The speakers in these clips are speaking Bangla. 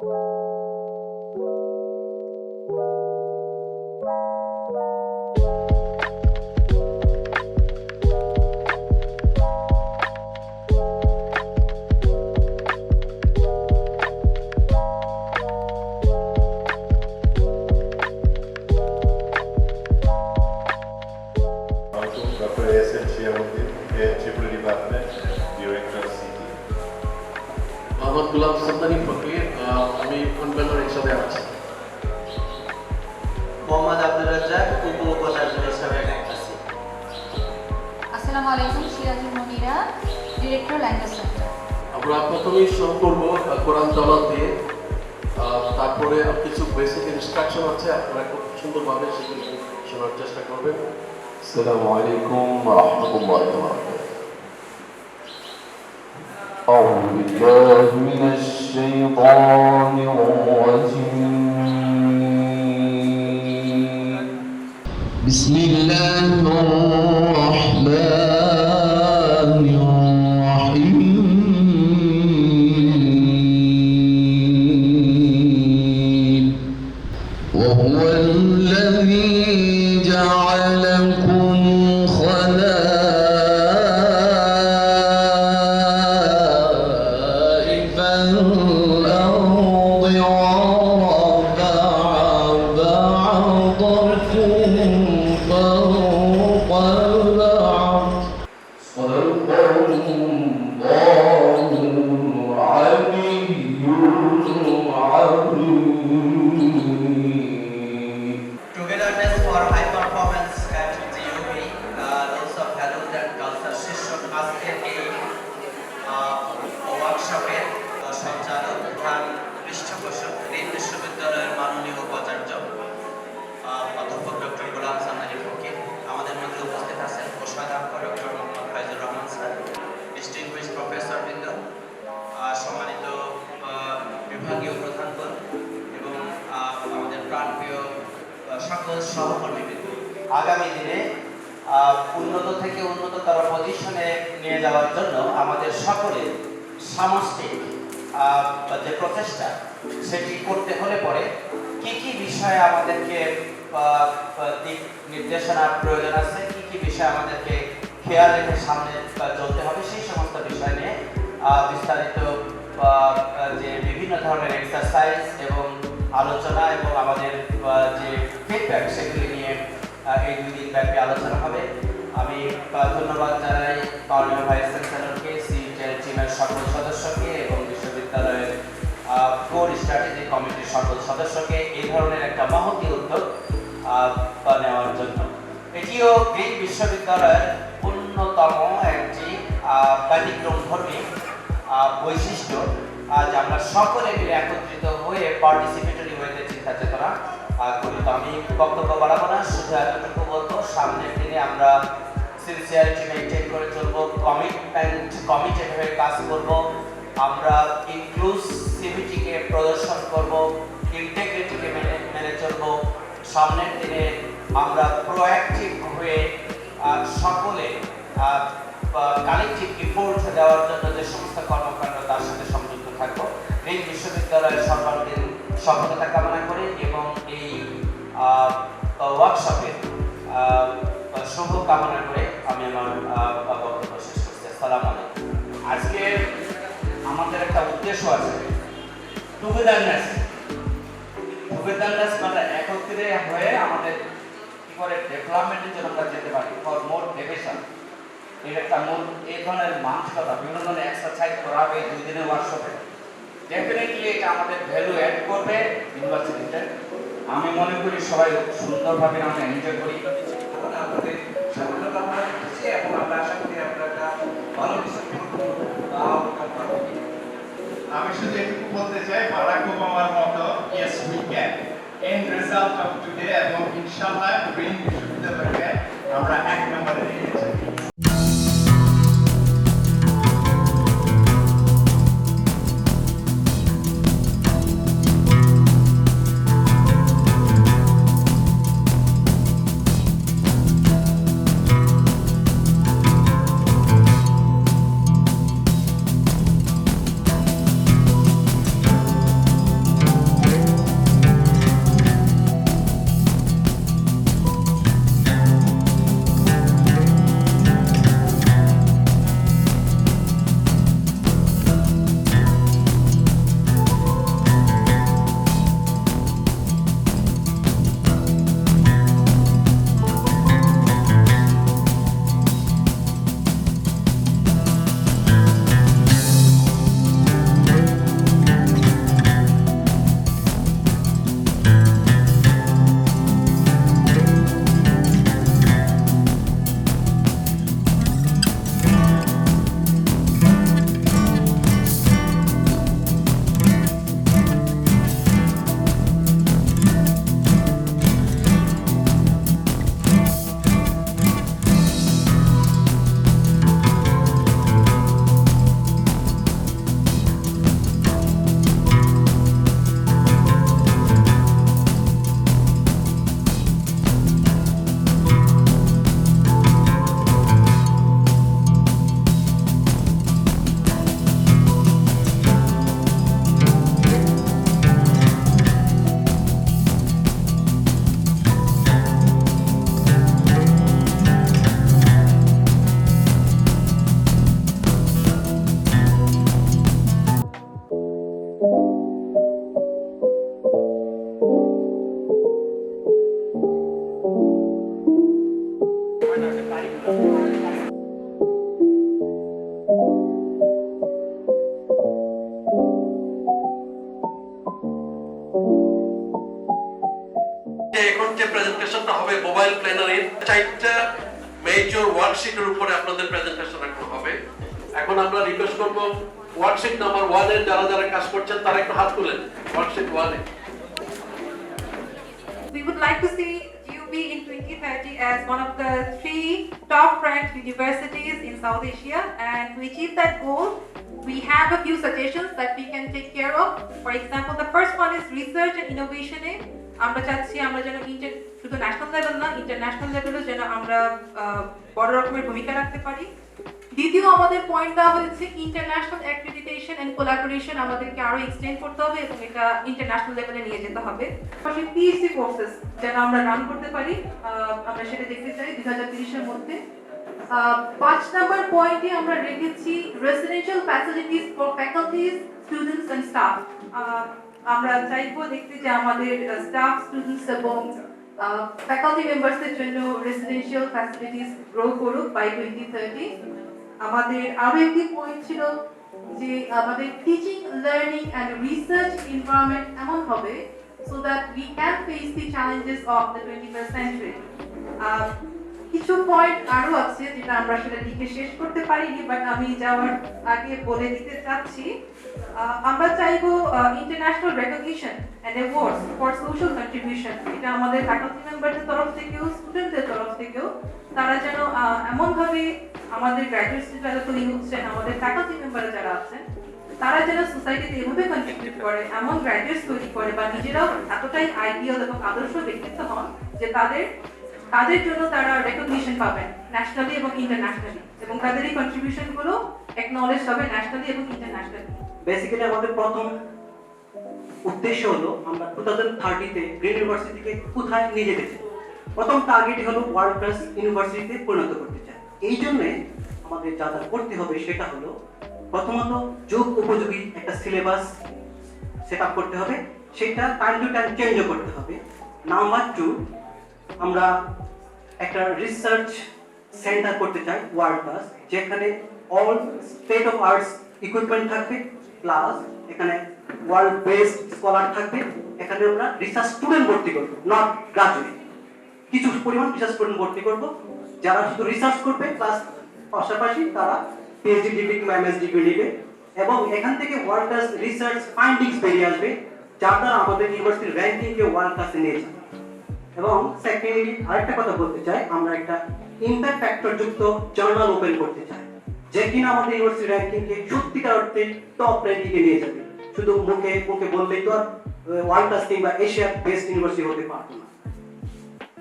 Dr. A.S.M. Shiamuddin, Triple Department, Director CT. Mohammad গুলাম সুলতানি ফকির, আমি কনভেনর হিসাবে আছি। মোহাম্মদ আব্দুর রাজ্জাক, উপ-উপাচার্য হিসাবে আছি। আসসালামু আলাইকুম, Sirajul Monira, director language centre. আমরা প্রথমেই শুরু করবো কোরআন তেলাওয়াত দিয়ে, তারপরে কিছু বেসিক ইনস্ট্রাকশন আছে, আপনারা খুব সুন্দরভাবে সেগুলো শোনার চেষ্টা করবেন। السلام عليكم ورحمة الله وبركاته. أعوذ بالله من الشيطان الرجيم. بسم الله الرحمن الرحيم. وهو الذي جعلكم خلائف الأرض ورفع بعضكم فوق بعض صدق الله العلي العظيم. Togetherness for high performance at GUP, lots of values and culture session আজকের এই ওয়ার্কশপের সঞ্চালক প্রধান পৃষ্ঠপোষক রেল বিশ্ববিদ্যালয়ের মাননীয় উপাচার্য অধ্যাপক ডক্টর গোলাম সান্নারি ফকির, আমাদের মধ্যে উপস্থিত আছেন কোষাধ্যক্ষ doctor Mohammad Faizur Rahman sir, distinguished professor বৃন্দ, সম্মানিত বিভাগীয় প্রধানগণ এবং আমাদের প্রাণপ্রিয় সকল সহকর্মীবৃন্দ। আগামী দিনে উন্নত থেকে উন্নততর পজিশনে নিয়ে যাওয়ার জন্য আমাদের সকলের সামষ্টিক যে প্রচেষ্টা সেটি করতে হলে পরে কি কি বিষয়ে আমাদেরকে দিক নির্দেশনার প্রয়োজন আছে, কি কি বিষয়ে আমাদেরকে খেয়াল রেখে সামনে চলতে হবে, সেই সমস্ত বিষয় নিয়ে বিস্তারিত যে বিভিন্ন ধরনের এক্সারসাইজ এবং আলোচনা এবং আমাদের যে ফিডব্যাক সেগুলি নিয়ে এই 2 দিন ব্যাপী আলোচনা হবে। আমি ধন্যবাদ জানাই মাননীয় ভাইস চ্যান্সেলরকে, সিটের টিমের সকল সদস্যকে এবং বিশ্ববিদ্যালয়ের কোর স্ট্র্যাটেজি কমিটির সকল সদস্যকে এই ধরনের একটা মহতী উদ্যোগ নেওয়ার জন্য। এটিও গ্রিক বিশ্ববিদ্যালয়ের অন্যতম একটি ব্যতিক্রমধর্মী বৈশিষ্ট্য। আজ আমরা সকলে মিলে একত্রিত হয়ে পার্টিসিপেটরি ওয়েতে চিন্তা চেতনা করি। তো আমি বক্তব্য বাড়াবো না, শুধু এতটুকু বলবো, সামনের দিনে আমরা সিনসিয়ারিটি মেনটেন করে চলবো, কমিটেড হয়ে কাজ করব, আমরা ইনক্লুসিভিটিকে প্রদর্শন করব, ইন্টিগ্রিটিকে মেনে চলবো। সামনের দিনে আমরা প্রোঅ্যাক্টিভ হয়ে সকলে কালেকটিভ এফোর্ট দেওয়ার জন্য যে সমস্ত কর্মকাণ্ড তার সাথে সংযুক্ত থাকবো। এই বিশ্ববিদ্যালয়ের সর্বাঙ্গীন সফলতা কামনা করে এবং এই ওয়ার্কশপের শুভ কামনা করে আমি আমার বক্তব্য শেষ করছি। আসসালামু আলাইকুম। আজকে আমাদের একটা উদ্দেশ্য আছে, টুগেদারনেস মানে একত্রে হয়ে আমাদের কি করে ডেভেলপমেন্টের জন্য আমরা যেতে পারি, ফর মোর ডেভেশন। এর একটা মূল এই ধরনের মানসিকতা, বিভিন্ন ধরনের এক্সারসাইজ করা হবে 2 দিনের ওয়ার্কশপে। ডেফিনেটলি এটা আমাদের ভ্যালু অ্যাড করবে ইউনিভার্সিটিতে। আমি মনে করি সবাই সুন্দরভাবে আমরা এনজয় করি, আমাদের সাফল্য কামনা করছি এবং আমরা আশা করি আপনারা ভালো কিছু আমি শুধু একটু বলতে চাই, বারাক ওবামার মতো yes we can, end result of today এবং ইনশাআল্লাহ গ্রিন বিশ্ববিদ্যালয়কে আমরা 1 নম্বরে নিয়ে যাই। এখন যে প্রেজেন্টেশনটা হবে মোবাইল প্ল্যানারের 4টা মেজর ওয়ার্কশিটের উপরে আপনাদের প্রেজেন্টেশন রাখতে হবে। এখন আমরা রিকোয়েস্ট করব ওয়ার্কশিট নাম্বার 1 এর যারা যারা কাজ করছেন তারা একটু হাত তুলেন। Worksheet 1 A We would like to see UB in 2030 as one of the 3 top-ranked universities in South Asia, and to achieve that goal, we have a few suggestions that we can take care of. For example, the first one is research and innovation. আমরা চাচ্ছি আমরা যেন শুধু ন্যাশনাল লেভেল না, ইন্টারন্যাশনাল লেভেলেও যেন আমরা বড় রকমের ভূমিকা রাখতে পারি। দ্বিতীয় আমাদের পয়েন্ট দেওয়া হয়েছে ইন্টারন্যাশনাল অ্যাক্রিডিটেশন এন্ড কোলাবোরেশন আমাদেরকে আরো এক্সটেন্ড করতে হবে এবং এটা ইন্টারন্যাশনাল লেভেলে নিয়ে যেতে হবে। পাশাপাশি পিএইচডি কোর্সেস যেন আমরা রান করতে পারি, আমরা সেটা দেখতে চাই 2030 এর মধ্যে। 5 নম্বর পয়েন্টে আমরা রেখেছি residential facilities for faculties, students and staff. আমরা চাইবো দেখতে যে আমাদের স্টাফ, স্টুডেন্টস এবং ফ্যাকাল্টি মেম্বারসদের জন্য রেসিডেন্সিয়াল ফ্যাসিলিটিস গ্রো করুক বাই 2030। আমাদের আরো একটি পয়েন্ট ছিল যে আমাদের teaching, learning and research environment এমন হবে so that we can face the challenges of the 21st century. কিছু পয়েন্ট আরো আছে যেটা আমরা সেটা লিখে শেষ করতে পারিনি, বাট আমি যাওয়ার আগে বলে দিতে চাচ্ছি। আমরা চাইবো international recognition and awards for social contribution. এটা আমাদের ফ্যাকাল্টি মেম্বারদের তরফ থেকেও, স্টুডেন্টদের তরফ থেকেও তারা যেন এমনভাবে আমাদের গ্র্যাজুয়েটস যারা তৈরি হচ্ছেন, আমাদের ফ্যাকাল্টি মেম্বার যারা আছেন, তারা যেন সোসাইটিতে এভাবে কন্ট্রিবিউট করে, এমন গ্র্যাজুয়েটস তৈরি করে বা নিজেরাও এতটাই আইডিয়াল এবং আদর্শ ব্যক্তিত্ব হন যে তাদের জন্য তারা রেকগনিশন পাবেন ন্যাশনালি এবং ইন্টারন্যাশনালি, এবং তাদের এই কন্ট্রিবিউশন গুলো অ্যাকনলেজ হবে ন্যাশনালি এবং ইন্টারন্যাশনালি। বেসিক্যালি আমাদের প্রথম উদ্দেশ্য হলো আমরা 2030 তে গ্রিন ইউনিভার্সিটিকে কোথায় নিয়ে যেতে চাই। প্রথম টার্গেট হলো ওয়ার্ল্ড ক্লাস ইউনিভার্সিটিতে পরিণত করতে চাই। এই জন্য আমাদের যা যা করতে হবে সেটা হলো প্রথমত যোগ উপযোগী একটা সিলেবাস সেট আপ করতে হবে, সেটা টাইম টু টাইম চেঞ্জও করতে হবে। নাম্বার 2, আমরা একটা রিসার্চ সেন্টার করতে চাই ওয়ার্ল্ড ক্লাস, যেখানে all state of arts equipment থাকবে, প্লাস এখানে ওয়ার্ল্ড বেসড স্কলার থাকবে। এখানে আমরা রিসার্চ স্টুডেন্ট ভর্তি করব, নট গ্রাজুয়েট। কিছু পরিমাণ রিসার্চ স্টুডেন্ট ভর্তি করব যারা শুধু রিসার্চ করবে, প্লাস পাশাপাশি তারা পিএইচডি ডিগ্রি কিংবা এমএস ডিগ্রি নেবে, এবং এখান থেকে ওয়ার্ল্ড ক্লাস রিসার্চ ফাইন্ডিংস বেরিয়ে আসবে, যার দ্বারা আমাদের ইউনিভার্সিটির র্যাঙ্কিংকে ওয়ার্ল্ড ক্লাসে নিয়ে যাবে। এবং সেকেন্ডলি আরেকটা কথা বলতে চাই, আমরা একটা ইম্প্যাক্ট ফ্যাক্টর যুক্ত জার্নাল ওপেন করতে চাই, যে কিনা আমাদের ইউনিভার্সিটি র্যাঙ্কিংকে সত্যিকার অর্থে টপ র্যাঙ্কিংয়ে নিয়ে যাবে। শুধু মুখে বললেই তো আর ওয়ার্ল্ড ক্লাস কিংবা এশিয়ার বেস্ট ইউনিভার্সিটি হতে পারবে না।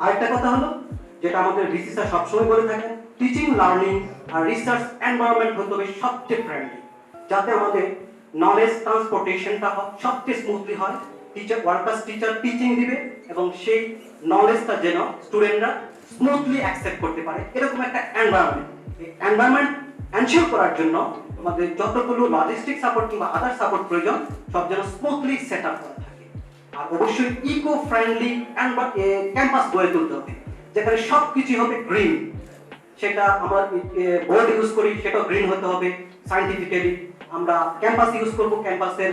আরেকটা কথা হলো, যেটা আমাদের ভিসি স্যার সবসময় বলে থাকেন, টিচিং, লার্নিং আর রিসার্চ এনভায়রনমেন্ট হতে হবে সবচেয়ে ফ্রেন্ডলি, যাতে আমাদের নলেজ ট্রান্সপোর্টেশনটা সবচেয়ে স্মুথলি হয়। ওয়ার্ল্ড ক্লাস টিচার টিচিং দিবে এবং সেই নলেজটা যেন স্টুডেন্টরা স্মুথলি অ্যাকসেপ্ট করতে পারে, এরকম একটা এনভায়রনমেন্ট এনশিওর করার জন্য আমাদের যতগুলো লজিস্টিক সাপোর্ট কিংবা আদার সাপোর্ট প্রয়োজন সব যেন স্মুথলি সেট আপ করা থাকে। আর অবশ্যই ইকো ফ্রেন্ডলি ক্যাম্পাস গড়ে তুলতে হবে, যেখানে সবকিছু হবে গ্রিন। সেটা আমরা বোর্ড ইউজ করি, সেটাও গ্রিন হতে হবে সায়েন্টিফিক্যালি। আমরা ক্যাম্পাস ইউজ করব, ক্যাম্পাসের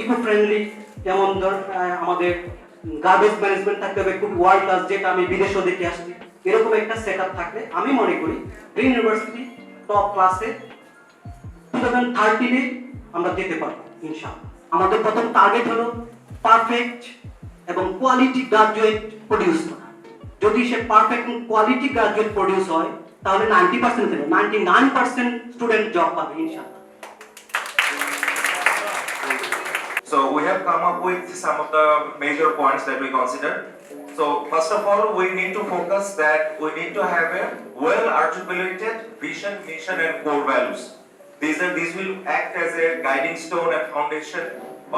ইকো ফ্রেন্ডলি, যেমন ধর আমাদের গার্বেজ ম্যানেজমেন্ট থাকতে হবে খুব ওয়ার্ল্ড ক্লাস, যেটা আমি বিদেশেও দেখে আসছি। এরকম একটা সেট আপ থাকলে আমি মনে করি গ্রিন ইউনিভার্সিটি টপ ক্লাসে 2030 আমরা যেতে পারবো ইনশাআল্লাহ। আমাদের প্রথম টার্গেট হলো পারফেক্ট এবং কোয়ালিটি গ্রাজুয়েট প্রডিউস করা। যদি সে পারফেক্ট এবং কোয়ালিটি গ্রাজুয়েট প্রডিউস হয়, তাহলে 90% থেকে 99% স্টুডেন্ট জব পাবে ইনশাআল্লাহ। So we have come up with some of the major points that we consider. So first of all, we need to focus that we need to have a well-articulated vision, mission and core values. These will act as a guiding stone and foundation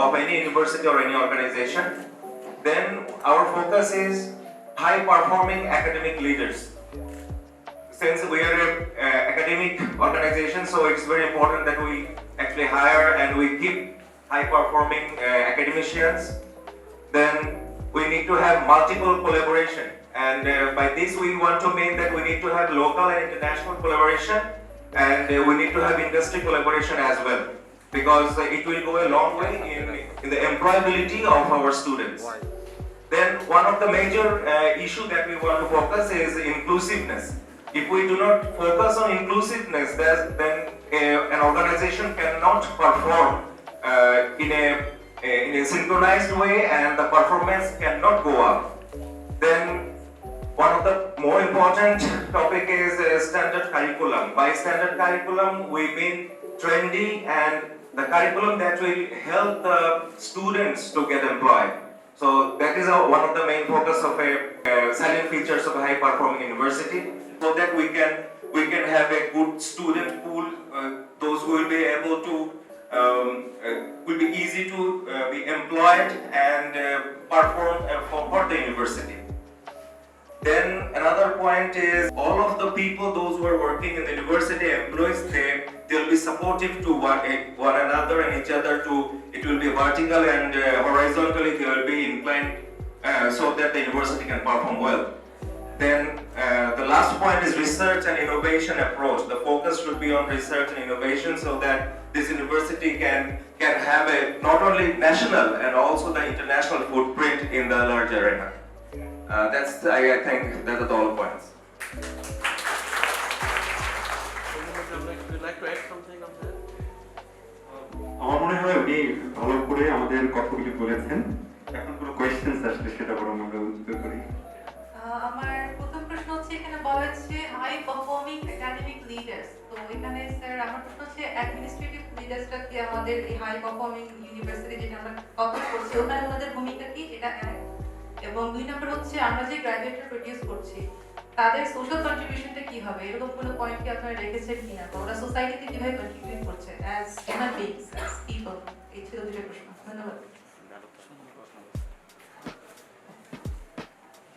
of any university or any organization. Then our focus is high-performing academic leaders. Since we are an academic organization, so it's very important that we actually hire and we keep high-performing academicians. Then we need to have multiple collaboration, and by this we want to mean that we need to have local and international collaboration, and we need to have industry collaboration as well, because it will go a long way in the employability of our students. Then one of the major issue that we want to focus is inclusiveness. If we do not focus on inclusiveness, then an organization cannot perform in a synchronized way, and the performance cannot go up. Then one of the more important topic is standard curriculum. By standard curriculum, we mean trendy and the curriculum that will help the students to get employed. So that is one of the main focus of a salient features of a high performing university, so that we can have a good student pool, those who will be able to will be easy to be employed and perform for the university. Then another point is all of the people, those who are working in the university, employees, they'll be supportive to one another and each other. It will be vertical and horizontally they will be inclined so that the university can perform well. Then the last point is research and innovation approach. The focus should be on research and innovation so that this university can have a not only national and also the international footprint in the large arena. I think that are all points. Would you like to add something on that? আমার মনে হয় উনি ভালো করে আমাদের কথাগুলি বলেছেন। এখন কোনো কোয়েশ্চেন্স আসলে সেটা বরং আমরা উত্তর করি। আমার প্রথম প্রশ্ন হচ্ছে, এখানে বলা হচ্ছে হাই পারফর্মিং একাডেমিক লিডার্স। তো এখানে স্যার আমার প্রশ্ন হচ্ছে অ্যাডমিনিস্ট্রেটিভ লিডার্সটা কি আমাদের এই হাই পারফর্মিং ইউনিভার্সিটি যেটা আমরা কথা করছি ওখানে ওনাদের ভূমিকা কি, এটা এক। এবং 2 নম্বর হচ্ছে আমরা যে গ্র্যাজুয়েটরা প্রোডিউস করছি তাদের সোশ্যাল কন্ট্রিবিউশনটা কি হবে, এরকম কোনো পয়েন্ট কি আপনারা রেখেছেন কিনা, বা ওরা সোসাইটিতে কিভাবে কন্ট্রিবিউট করছে as human beings, as people. এই ছিল 2টা প্রশ্ন। ধন্যবাদ।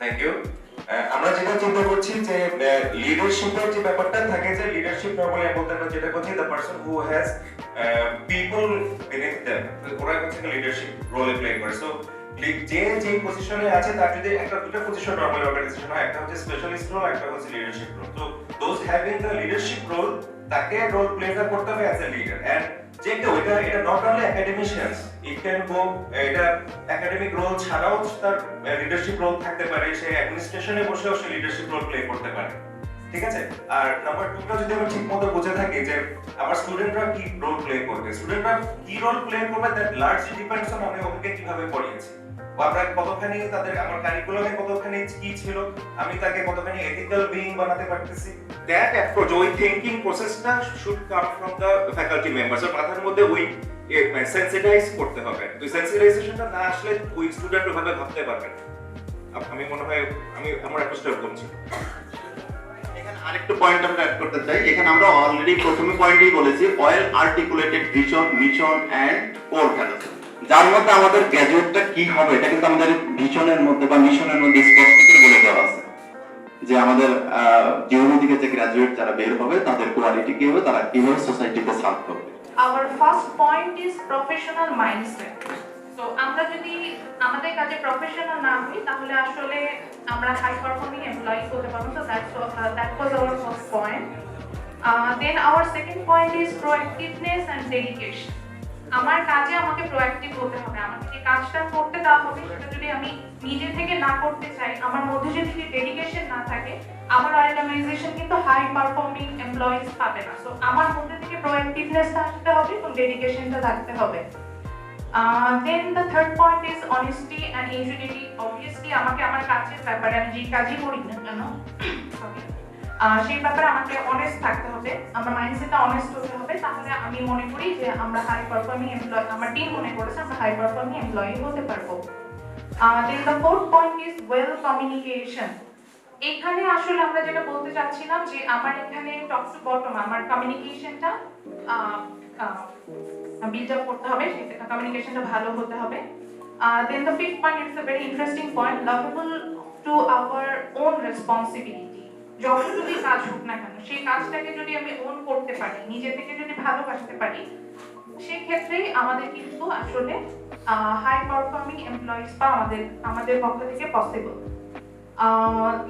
Thank you. আমরা যেটা চিন্তা করছি যে লিডারশিপের যে ব্যাপারটা থাকে, যে লিডারশিপ নরমালি বলতে আমরা যেটা করছি the person who has people beneath them, ওরা হচ্ছে লিডারশিপ রোল প্লে করে। সো যে পজিশনে আছে তার যদি একটা দুটো পজিশন নরমাল অর্গানাইজেশন হয়, একটা হচ্ছে স্পেশালিস্ট রোল, একটা হচ্ছে লিডারশিপ রোল। তো those having the leadership role, তাকে রোল প্লেটা করতে হবে অ্যাজ এ লিডার। এন্ড যে কেউ এটা not only academicians, it can go, এটা একাডেমিক রোল ছাড়াও তার লিডারশিপ রোল থাকতে পারে, সে অ্যাডমিনিস্ট্রেশনে বসেও সে লিডারশিপ রোল প্লে করতে পারে। ঠিক আছে। আর নাম্বার 2টা যদি আমরা ঠিকমতো বুঝে থাকি যে আমার স্টুডেন্টরা কি রোল প্লে করবে, স্টুডেন্টরা কি রোল প্লে করবে, দ্যাট লার্জলি ডিপেন্ডস অন আমি ওকে কিভাবে পড়িয়েছি, আমরা কতখানি তাদের আমার কারিকুলামে কতখানি কি ছিল, আমি তাকে কতখানি এথিক্যাল বিইং বানাতে পারতেছি। দ্যাট অ্যাপ্রোচ, ওই থিংকিং প্রসেসটা should come from the faculty members. ওর মাথার মধ্যে ওই সেন্সিটাইজ করতে হবে। তো সেন্সিটাইজেশনটা না আসলে ওই স্টুডেন্ট ওভাবে ভাবতে পারবে না। আমি মনে হয় আমার অ্যাপ্রোচটা এরকম ছিল। এখানে আরেকটা পয়েন্ট আমরা অ্যাড করতে চাই। এখানে আমরা অলরেডি প্রথমে পয়েন্টেই বলেছি well articulated vision, mission and core values, যার মধ্যে আমাদের গ্র্যাজুয়েটটা কি হবে এটা কিন্তু আমাদের ভিশনের মধ্যে বা মিশনের মধ্যে স্পষ্ট করে বলে দেওয়া আছে যে আমাদের জিওবি থেকে যে গ্র্যাজুয়েট যারা বের হবে তাদের কোয়ালিটি কি হবে, তারা কিভাবে সোসাইটিতে সার্ভ করবে। Our first point is professional mindset. So আমরা যদি আমাদের কাজে প্রফেশনাল না হই তাহলে আসলে আমরা হাই পারফর্মিং এমপ্লয়িজ হতে পারবো। So that was our first point. Then our second point is proactiveness and dedication. আমার কাজে আমাকে প্রোঅ্যাক্টিভ হতে হবে, আমাকে যে কাজটা করতে দেওয়া হবে সেটা যদি আমি নিজে থেকে না করতে চাই, আমার মধ্যে যদি ডেডিকেশন না থাকে, আমার অর্গানাইজেশন কিন্তু হাই পারফর্মিং এমপ্লয়িজ পাবে না। সো আমার মধ্যে থেকে প্রোঅ্যাক্টিভনেসটা আসতে হবে এবং ডেডিকেশনটা থাকতে হবে। Then the third point is honesty and integrity. Obviously আমাকে আমার কাজের ব্যাপারে, আমি যে কাজই করি না কেন সেই ব্যাপারে আমাকে অনেস্ট থাকতে হবে, আমার মাইন্ডসেটটা অনেস্ট হতে হবে, তাহলে আমি মনে করি যে আমরা হাই পারফর্মিং এমপ্লয়ি, আমার টিম মনে করেছে আমরা হাই পারফর্মিং এমপ্লয়ি হতে পারবো। Then the fourth point is well communication. এখানে আসলে আমরা যেটা বলতে চাচ্ছিলাম যে আমার এখানে টপ টু বটম আমার কমিউনিকেশনটা বিল্ড আপ করতে হবে, সেটা কমিউনিকেশনটা ভালো হতে হবে। Then the fifth point is a very interesting point, lovable to our own responsibility. যখন যদি কাজ হোক না কেন সেই কাজটাকে যদি আমি ওন করতে পারি, নিজে থেকে যদি ভালোবাসতে পারি, সেই ক্ষেত্রেই আমাদের কিন্তু আসলে হাই পারফর্মিং এমপ্লয়িজ বা আমাদের পক্ষ থেকে possible.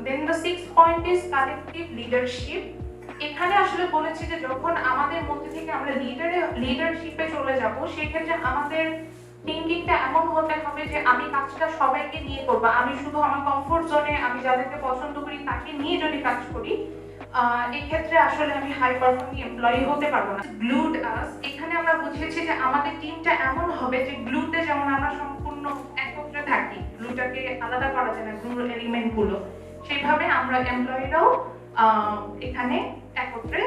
Then the sixth point is collective leadership. এখানে আসলে বলেছি যে যখন আমাদের মধ্যে থেকে আমরা লিডারশিপে চলে যাব, সেই ক্ষেত্রে আমাদের থিংকিংটা এমন হতে হবে যে আমি কাজটা সবাইকে নিয়ে করব, আমি শুধু আমার কমফোর্ট জোনে আমি যাদেরকে পছন্দ করি তাকে নিয়ে যদি কাজ করি, এই ক্ষেত্রে আসলে আমি হাই পারফর্মিং এমপ্লয়ি হতে পারবো না। গ্লুড আস, এখানে আমরা বুঝিয়েছি যে আমাদের টিমটা এমন হবে যে গ্লুতে যেমন আমরা সম্পূর্ণ একত্রে থাকি, গ্লুটাকে আলাদা করা যায় না, গ্লুর এলিমেন্ট গুলো, সেইভাবে আমরা এমপ্লয়িরাও এখানে একত্রে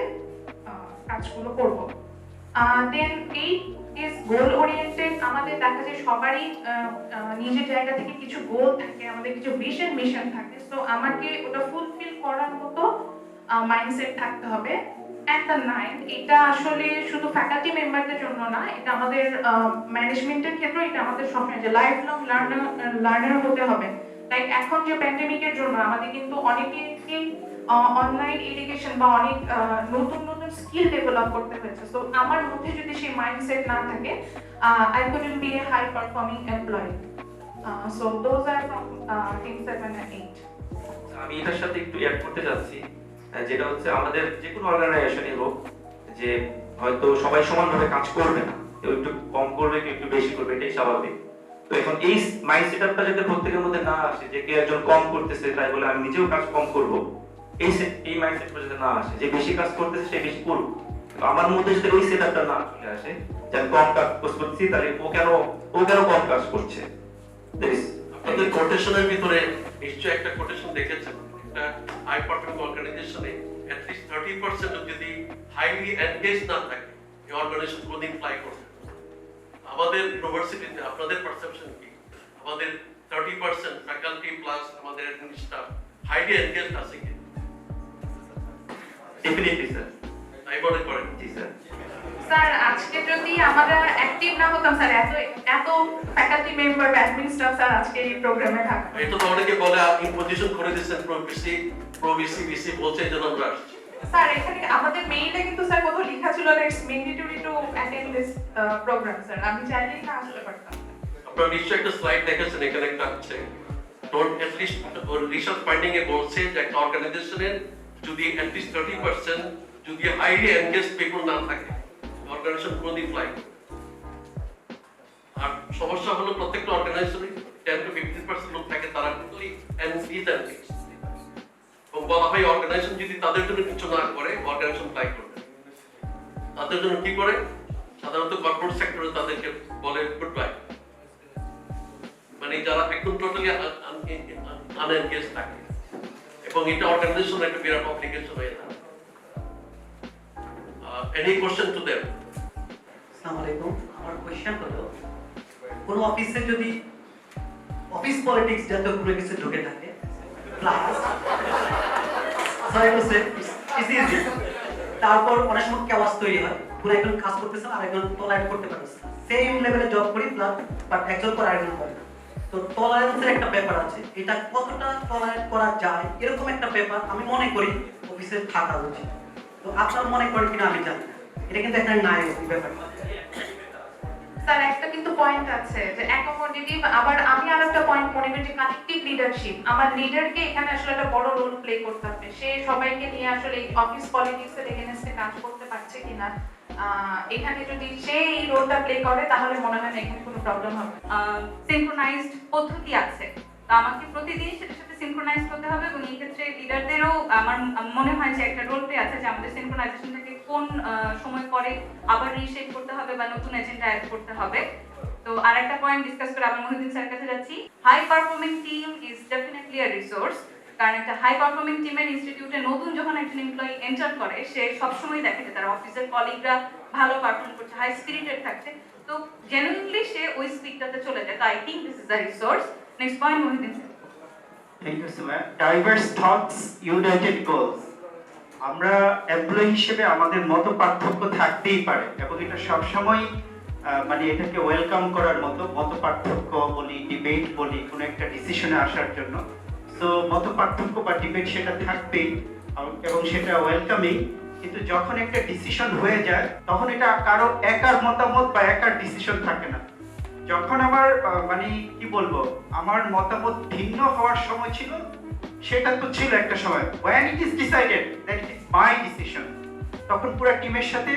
কাজগুলো করব। দেন এই ইজ গোল ওরিয়েন্টেড, আমাদের দেখা যায় সবারই নিজের জায়গা থেকে কিছু গোল থাকে, আমাদের কিছু ভিশন মিশন থাকে, সো আমাকে ওটা ফুলফিল করার মতো মাইন্ডসেট থাকতে হবে। অ্যাট দ্য 9, এটা আসলে শুধু ফ্যাকাল্টি মেম্বারদের জন্য না, এটা আমাদের ম্যানেজমেন্টের ক্ষেত্রে, এটা আমাদের সবসময় যে লাইফ লং লার্নার হতে হবে। লাইক এখন যে প্যান্ডেমিকের জন্য আমাদের কিন্তু অনেকেই অনলাইন এডুকেশন বা অনেক নতুন নতুন স্কিল ডেভেলপ করতে হয়েছে, সো আমার মধ্যে যদি সেই মাইন্ডসেট না থাকে, I couldn't be a high performing employee. So those are from things 7 and 8। আমি এটার সাথে একটু অ্যাড করতে যাচ্ছি, যেটা হচ্ছে আমাদের যে কোনো অর্গানাইজেশনই হোক, যে হয়তো সবাই সমানভাবে কাজ করবে না, কেউ একটু কম করবে কেউ একটু বেশি করবে, এটাই স্বাভাবিক। তো এখন এই মাইন্ডসেটটা যাতে প্রত্যেকের মধ্যে না আসে যে কেউ একজন কম করতেছে তাই বলে আমি নিজেও কাজ কম করব, এই মাইন্ডসেটটা যাতে না আসে, যে বেশি কাজ করতেছে সে বেশি করুক। তো আমার মধ্যে যদি ওই সেটআপটা না চলে আসে যে আমি কম কাজ করছি তাহলে ও কেন কম কাজ করছে। আপনাদের কোটেশনের ভিতরে নিশ্চয়ই একটা কোটেশন দেখেছেন, একটা হাই পারফর্মিং অর্গানাইজেশনে at least 30% যদি হাইলি এনগেজ না থাকে, এই অর্গানাইজেশন কোনদিন ফ্লাই করবে। আমাদের ইউনিভার্সিটিতে আপনাদের পারসেপশন কি? আমাদের 30% ফ্যাকাল্টি প্লাস আমাদের অ্যাডমিন স্টাফ হাইলি এনগেজ আছে কি? ডেফিনেটলি স্যার, তাই মনে করেন? জি স্যার। স্যার আজকে যদি আমরা অ্যাক্টিভ না হতাম স্যার, এত faculty member admin staff sir আজকে এই প্রোগ্রামে থাকতো। এটা তো অনেকে বলে আপনি পজিশন করে দিয়েছেন প্রোভিসি বিসি বলছে এই জন্য আমরা আসছি। স্যার এখানে আমাদের মেইলে কিন্তু স্যার কোথাও লেখা ছিল না it's mandatory to attend this program sir, আমি চাইলেই না আসতে পারতাম। আপনারা নিশ্চয়ই একটা স্লাইড দেখেছেন, এখানে একটা আছে don't at least research finding এ বলছে যে একটা অর্গানাইজেশনের যদি এট লিস্ট 30% যদি হাইলি এনগেজ পিপল না থাকে, অর্গানাইজেশন কোনদিন ফ্লাই। আর সমস্যা হলো প্রত্যেকটা অর্গানাইজেশনে 10 to 15% লোক থাকে তারা টোটালি এনগেজ থাকে। এবং বলা হয় অর্গানাইজেশন যদি তাদের জন্য কিছু না করে অর্গানাইজেশন ফ্লাই করবে। তাদের জন্য কি করে? সাধারণত কর্পোরেট সেক্টরে তাদেরকে বলে গুড বাই, মানে যারা একদম টোটালি আনএনগেজ থাকে, এবং এটা অর্গানাইজেশনের একটা বিরাট অব্লিগেশন হয়ে থাকে। Any question two them? আসসালামু আলাইকুম। আমার কোশ্চেন হলো, কোন অফিসে যদি অফিস পলিটিক্স জাতীয় কোনো কিছু ঢুকে থাকে, প্লাস তারপর অনেক সময় কেওয়াস তৈরি হয়, পুরো একজন কাজ করতেছে আর একজন টলারেট করতে পারতেছে, সেম লেভেলে জব করি বাট একজন করে আরেকজন করে না। তো টলারেন্সের একটা ব্যাপার আছে, এটা কতটা টলারেট করা যায় এরকম একটা ব্যাপার আমি মনে করি অফিসে থাকা উচিত। তো আপনারা মনে করেন কিনা আমি জানি না, এটা কিন্তু একটা নাই ব্যাপারটা। স্যার একটা কিন্তু পয়েন্ট আছে যে অ্যাকোমোডেটিভ, আবার আমি আরেকটা পয়েন্ট মনে করি যে কানেক্টিভ লিডারশিপ। আমার লিডারকে এখানে আসলে একটা বড় রোল প্লে করতে হবে, সে সবাইকে নিয়ে আসলে অফিস পলিটিক্সের এগেইনস্টে কাজ করতে পারছে কিনা, এখানে যদি সে এই রোলটা প্লে করে তাহলে মনে হয় না এখানে কোনো প্রবলেম হবে। সিনক্রোনাইজড পদ্ধতি আছে, তো আমাকে প্রতিদিন সেটার সাথে সিনক্রোনাইজড হতে হবে, এবং এই ক্ষেত্রে লিডারদেরও আমার মনে হয় যে একটা রোল প্লে আছে যে আমাদের সিনক্রোনাইজেশনটাকে কোন সময় পরে আবার রিশেপ করতে হবে বা নতুন এজেন্ডা অ্যাড করতে হবে। তো আরেকটা পয়েন্ট ডিসকাস করে আবার মহিউদ্দিন স্যারের কাছে যাচ্ছি। High performing team is definitely a resource, কারণ একটা হাই পারফর্মিং টিমের ইনস্টিটিউটে নতুন যখন একজন এমপ্লয়ি এন্টার করে, সে সবসময় দেখে যে তার অফিসের কলিগরা ভালো পারফর্ম করছে, হাই স্পিরিটেড থাকছে, তো জেনুইনলি সে ওই স্পিকটাতে চলে যায়। তো I think this is a resource. Next point Mohiuddin sir. Thank you so much. Diverse thoughts, united goals. আমরা এমপ্লয়ি হিসেবে আমাদের মত পার্থক্য থাকতেই পারে, এবং এটা সবসময় মানে এটাকে ওয়েলকাম করার মতো, মত পার্থক্য বলি, ডিবেট বলি, কোনো একটা ডিসিশনে আসার জন্য। তো মত পার্থক্য বা ডিবেট সেটা থাকবেই, এবং সেটা ওয়েলকামই। কিন্তু যখন একটা ডিসিশন হয়ে যায় তখন এটা কারো একার মতামত বা একার ডিসিশন থাকে না। যখন আমার মানে কি বলবো, আমার মতামত ভিন্ন হওয়ার সময় ছিল, সেটা তো ছিল একটা সময়, when it is decided that it is my decision, তখন পুরো টিমের সাথে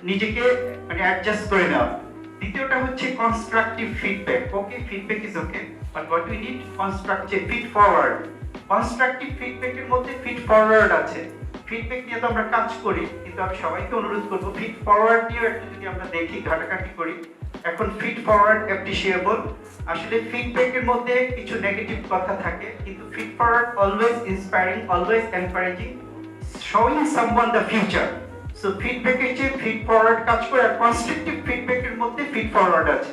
নিজেকে মানে অ্যাডজাস্ট করে নেওয়া, দ্বিতীয়টা হচ্ছে constructive feedback. Okay, feedback is okay, but what we need constructive feed forward. কনস্ট্রাকটিভ ফিডব্যাকের মধ্যে ফিড ফরওয়ার্ড আছে। ফিডব্যাক নিয়ে তো আমরা কাজ করি, কিন্তু আমি সবাইকে অনুরোধ করব ফিড ফরওয়ার্ড নিয়েও একটু যদি আমরা দেখি, ঘাটাঘাটি করি। এখন ফিড ফরওয়ার্ড অ্যাপ্রিশিয়েবল। আসলে ফিডব্যাকের মধ্যে কিছু নেগেটিভ কথা থাকে, কিন্তু feed forward always inspiring, always encouraging, showing someone the future. So ফিডব্যাকের চেয়ে ফিড ফরওয়ার্ড কাজ করে, আর কনস্ট্রাকটিভ ফিডব্যাকের মধ্যে ফিড ফরওয়ার্ড আছে।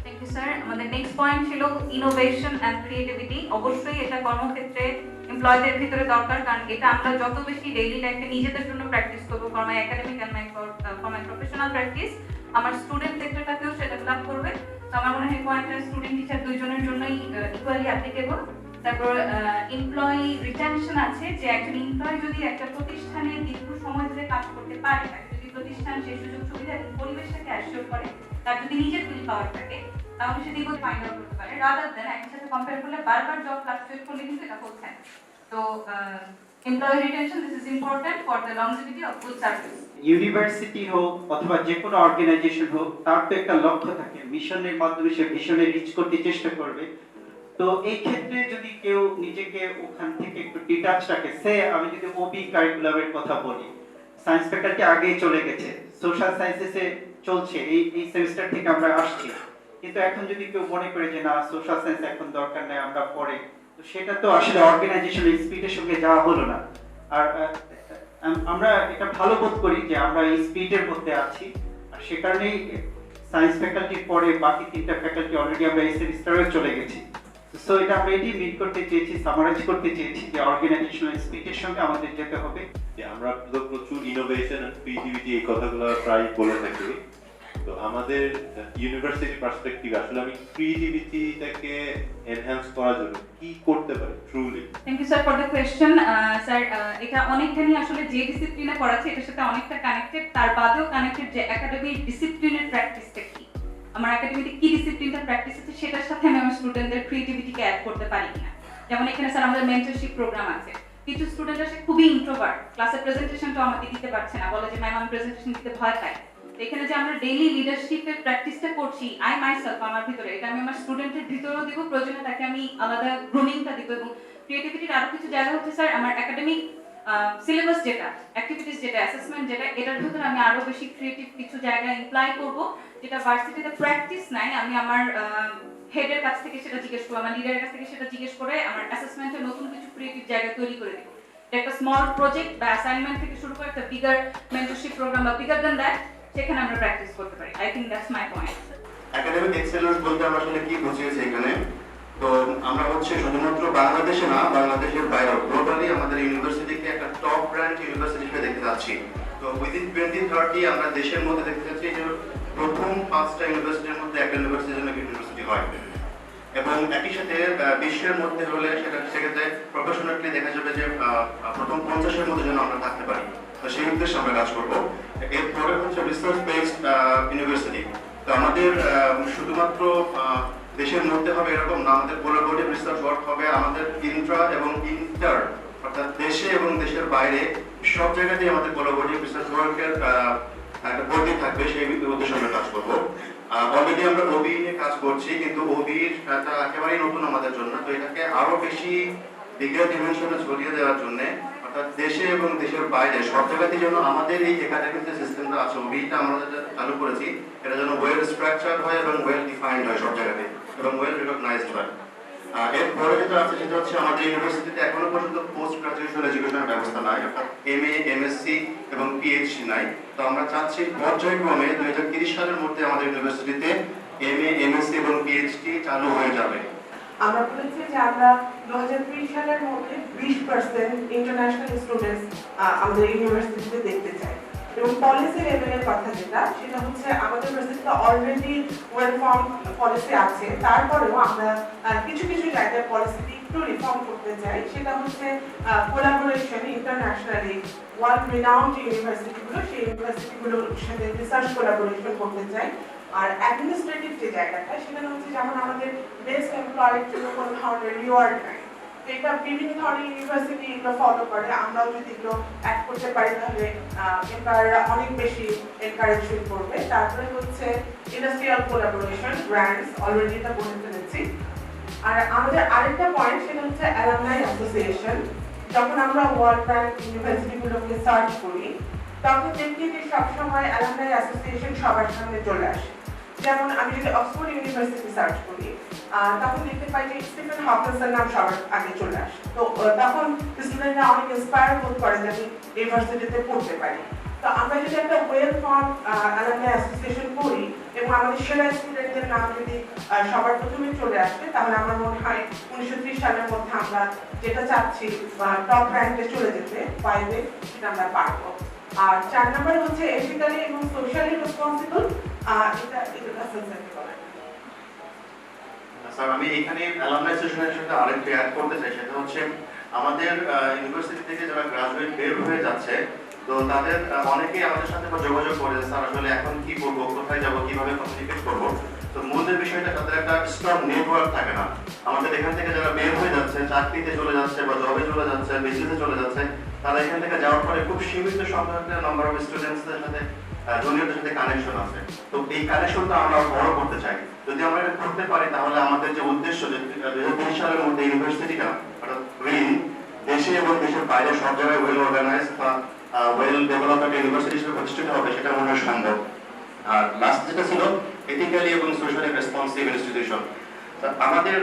Thank you sir. আমাদের নেক্সট পয়েন্ট ছিল ইনোভেশন অ্যান্ড ক্রিয়েটিভিটি। অবশ্যই এটা কর্মক্ষেত্রে এমপ্লয়ীদের ভিতরে দরকার, কারণ এটা আমরা যত বেশি ডেইলি লাইফে নিজেদের জন্য প্র্যাকটিস করবো, for my academic and for my professional practice, আমার স্টুডেন্ট সেক্টরটাকেও সেটা লাভ করবে। তো আমার মনে হয় পয়েন্টটা স্টুডেন্ট টিচার দুইজনের জন্যই ইকুয়ালি অ্যাপ্লিকেবল। তারপর এমপ্লয়ি রিটেনশন আছে, যে একজন এমপ্লয়ি যদি একটা প্রতিষ্ঠানে দীর্ঘ সময় ধরে কাজ করতে পারে, তাকে যদি প্রতিষ্ঠান সেই সুযোগ সুবিধা এবং পরিবেশটাকে অ্যাসিওর করে, তার যদি নিজের উইল পাওয়ার থাকে, তাহলে সে দীর্ঘ ফাইন্ড আউট করতে পারে, রাদার দেন একই সাথে কম্পেয়ার করলে বারবার জব ফ্লাকচুয়েট করলে কিন্তু এটা হচ্ছে না। তো employee retention, this is important for the longevity of good service. University হোক অথবা যে কোনো অর্গানাইজেশন হোক, তার তো একটা লক্ষ্য থাকে, মিশনের মাধ্যমে সে ভিশনে রিচ করতে চেষ্টা করবে। তো এই ক্ষেত্রে যদি কেউ নিজেকে ওখান থেকে একটু ডিটাচ রাখে, সে আমি যদি ওবি কারিকুলামের কথা বলি, সায়েন্স ফ্যাকাল্টি আগেই চলে গেছে, সোশ্যাল সায়েন্সেসে চলছে, এই সেমিস্টার থেকে আমরা আসছি, কিন্তু এখন যদি কেউ মনে করে যে না সোশ্যাল সায়েন্স এখন দরকার নেই, আমরা পরে, তো সেটা তো আসলে অর্গানাইজেশনাল স্পিরিটের সঙ্গে যাওয়া হলো না। আর আমরা এটা ভালো বোধ করি যে আমরা এই স্পিরিটের মধ্যে আছি, আর সে কারণেই সায়েন্স ফ্যাকাল্টির পরে বাকি তিনটা ফ্যাকাল্টি অলরেডি আমরা এই সেমিস্টারে চলে গেছি। সো এটা আমরা এটি মিট করতে চেয়েছি, সামারাইজ করতে চেয়েছি যে অর্গানাইজেশনাল স্পিরিটের সঙ্গে আমাদের যেতে হবে। যে আমরা তো প্রচুর ইনোভেশন এন্ড ক্রিয়েটিভিটি এই কথাগুলো প্রায় বলে থাকি, তো আমাদের ইউনিভার্সিটি পার্সপেক্টিভ আসলে আমি ক্রিয়েটিভিটিটাকে এনহ্যান্স করার জন্য কি করতে পারি truly? Thank you sir for the question. Sir এটা অনেকখানি আসলে যে ডিসিপ্লিনে করাচ্ছে এটার সাথে অনেকটা কানেক্টেড, তার বাদেও কানেক্টেড যে একাডেমিক ডিসিপ্লিনের প্র্যাকটিসটা কি, আমার একাডেমিতে কি ডিসিপ্লিনটা প্র্যাকটিস আছে সেটার সাথে আমি আমার স্টুডেন্টদের ক্রিয়েটিভিটিকে অ্যাড করতে পারি কিনা। যেমন এখানে স্যার আমাদের মেন্টরশিপ প্রোগ্রাম আছে, কিছু স্টুডেন্ট আছে খুবই ইন্ট্রোভার্ট, ক্লাসে প্রেজেন্টেশনটা আমাকে দিতে পারছে না, বলে যে ম্যাম আমি প্রেজেন্টেশন দিতে ভয় পাই। এখানে যে আমরা ডেইলি লিডারশিপের প্র্যাকটিসটা করছি, আই মাইসেলফ আমার ভিতরে, এটা আমি আমার স্টুডেন্টের ভিতরেও দিব, প্রয়োজনে তাকে আমি আলাদা গ্রুমিংটা দিব। এবং ক্রিয়েটিভিটির আরো কিছু জায়গা হচ্ছে স্যার আমার একাডেমিক সিলেবাস যেটা, অ্যাক্টিভিটিস যেটা, অ্যাসেসমেন্ট যেটা, এটার ভিতরে আমি আরো বেশি ক্রিয়েটিভ কিছু জায়গা ইমপ্লাই করব, যেটা ভার্সিটিতে প্র্যাকটিস নাই, আমি আমার হেডের কাছ থেকে সেটা জিজ্ঞেস করবো, আমার লিডারের কাছ থেকে সেটা জিজ্ঞেস করে আমার অ্যাসেসমেন্টে নতুন কিছু ক্রিয়েটিভ জায়গা তৈরি করে দেব। একটা স্মল প্রজেক্ট বা অ্যাসাইনমেন্ট থেকে শুরু করে একটা বিগার মেন্টরশিপ প্রোগ্রাম বা বিগার দ্যান দ্যাট, সেখানে আমরা প্র্যাকটিস করতে পারি। I think that's my point. Academic excellence বলতে আমরা আসলে কি বুঝিয়েছি এখানে? তো আমরা হচ্ছে শুধুমাত্র বাংলাদেশে না, বাংলাদেশের বাইরেও গ্লোবালি আমাদের ইউনিভার্সিটিকে একটা টপ র্যাঙ্ক ইউনিভার্সিটি হিসেবে দেখতে যাচ্ছি। তো উইদিন 2030 আমরা দেশের মধ্যে দেখতে যাচ্ছি যে প্রথম 5টা ইউনিভার্সিটির মধ্যে একটা ইউনিভার্সিটির জন্য ইউনিভার্সিটি হয়, এবং একই সাথে বিশ্বের মধ্যে হলে সেক্ষেত্রে প্রফেশনালি দেখা যাবে যে প্রথম 50-এর মধ্যে যেন আমরা থাকতে পারি। তো সেই উদ্দেশ্যে আমরা কাজ করবো। এরপরে হচ্ছে রিসার্চ বেসড ইউনিভার্সিটি। তো আমাদের শুধুমাত্র দেশের মধ্যে হবে এরকম না, আমাদের কোলাবোরেটিভ রিসার্চ ওয়ার্ক হবে আমাদের ইন্ট্রা এবং ইন্টার, অর্থাৎ দেশে এবং দেশের বাইরে সব জায়গাতেই আমাদের কোলাবোরেটিভ রিসার্চ ওয়ার্কের একটা বডি থাকবে, সেই উদ্দেশ্যে আমরা কাজ করবো। অলরেডি আমরা ওবি নিয়ে কাজ করছি, কিন্তু ওবির একেবারেই নতুন আমাদের জন্য। তো এটাকে আরো বেশি বিজ্ঞান ডিমেনশনে ছড়িয়ে দেওয়ার জন্য, অর্থাৎ দেশে এবং দেশের বাইরে সব জায়গাতে যেন আমাদের এই একাডেমিক যে সিস্টেমটা আছে, ওবিটা আমরা যেটা চালু করেছি, এটা যেন ওয়েল স্ট্রাকচার হয় এবং ওয়েল ডিফাইন্ড হয় সব জায়গাতে, এবং ওয়েল রিকগনাইজড হয়। এরপরে যেটা আছে সেটা হচ্ছে আমাদের ইউনিভার্সিটিতে এখনো পর্যন্ত পোস্ট গ্রাজুয়েশন এডুকেশনের ব্যবস্থা নাই, অর্থাৎ MA, MSc এবং PhD নাই। তো আমরা চাচ্ছি পর্যায়ক্রমে 2030 সালের মধ্যে আমাদের ইউনিভার্সিটিতে MA, MSc এবং PhD চালু হয়ে যাবে। আমরা বলেছি যে আমরা 2030 সালের মধ্যে 20% ইন্টারন্যাশনাল স্টুডেন্টস আমাদের ইউনিভার্সিটিতে দেখতে চাই। এবং পলিসি লেভেলের কথা যেটা, সেটা হচ্ছে আমাদের ইউনিভার্সিটিতে অলরেডি ওয়েল ফর্ম পলিসি আছে, তারপরেও আমরা কিছু কিছু জায়গায় পলিসিটি একটু রিফর্ম করতে চাই। সেটা হচ্ছে কোলাবোরেশন ইন্টারন্যাশনালি ওয়ার্ল্ড রিনাউন্ড ইউনিভার্সিটিগুলো, সেই ইউনিভার্সিটিগুলোর সাথে রিসার্চ কোলাবোরেশন করতে চাই। আর অ্যাডমিনিস্ট্রেটিভ যে জায়গাটা, সেখানে হচ্ছে যেমন আমাদের বেস্ট এমপ্লয়ের জন্য কোনো ধরনের রিওয়ার্ড নাই, এটা বিভিন্ন ধরনের ইউনিভার্সিটি এগুলো ফলো করে, আমরাও যদি এগুলো অ্যাড করতে পারি তাহলে এমপ্লয়াররা অনেক বেশি এনকারেজ ফিল করবে। তারপরে হচ্ছে ইন্ডাস্ট্রিয়াল কোলাবোরেশন, গ্র্যান্টস, অলরেডি এটা বলে ফেলেছি। আর আমাদের আরেকটা পয়েন্ট সেটা হচ্ছে অ্যালামনাই অ্যাসোসিয়েশন। যখন আমরা ওয়ার্ল্ড ব্যাংক ইউনিভার্সিটিগুলোকে সার্চ করি তখন দেখি যে সবসময় অ্যালামনাই অ্যাসোসিয়েশন সবার সামনে চলে আসে। যেমন আমি যদি অক্সফোর্ড ইউনিভার্সিটি সার্চ করি তখন দেখতে পাই যে স্টিফেন হকিন্সের নাম সবার আগে চলে আসে। তো তখন স্টুডেন্টরা অনেক ইন্সপায়ার বোধ করে যে আমি ইউনিভার্সিটিতে পড়তে পারি। তো আমরা যদি একটা ওয়েল ফর্ম অ্যালামনাই অ্যাসোসিয়েশন করি এবং আমাদের সেরা স্টুডেন্টদের নাম যদি সবার প্রথমে চলে আসে তাহলে আমার মনে হয় 1930 সালের মধ্যে আমরা যেটা চাচ্ছি টপ র্যাঙ্কে চলে যেতে 5-এ সেটা আমরা পারবো। আর 4 নম্বর হচ্ছে এথিক্যালি এবং সোশ্যালি রেসপন্সিবল, এটা সেন্সিটিভ বলে। স্যার আমি এখানে অ্যালামনাই অ্যাসোসিয়েশনের সাথে আরেকটু অ্যাড করতে চাই, সেটা হচ্ছে আমাদের ইউনিভার্সিটি থেকে যারা গ্রাজুয়েট বের হয়ে যাচ্ছে তো তাদের অনেকেই আমাদের সাথে যোগাযোগ করে যে স্যার আসলে এখন কি করবো, কোথায় যাবো, কিভাবে কমিউনিকেট করবো। তো মূলের বিষয়টা তাদের একটা স্ট্রং নেটওয়ার্ক থাকে না। আমাদের এখান থেকে যারা বের হয়ে যাচ্ছে, চাকরিতে চলে যাচ্ছে বা জবে চলে যাচ্ছে, বিজনেসে চলে যাচ্ছে, তারা এখান থেকে যাওয়ার পরে খুব সীমিত সংখ্যক নাম্বার অফ স্টুডেন্টসদের সাথে জুনিয়রদের সাথে কানেকশন আছে। তো এই কানেকশনটা আমরা বড় করতে চাই। যদি আমরা এটা করতে পারি তাহলে আমাদের যে উদ্দেশ্য যে 2023 সালের মধ্যে ইউনিভার্সিটিটা দেশে এবং দেশের বাইরে সব জায়গায় ওয়েল অর্গানাইজ বা ওয়েল ডেভেলপড ইউনিভার্সিটি হিসেবে প্রতিষ্ঠিত হবে সেটা মনে হয় সম্ভব। আর লাস্ট যেটা ছিল এথিক্যালি এবং সোশ্যালি রেসপন্সিভ ইনস্টিটিউশন। আমাদের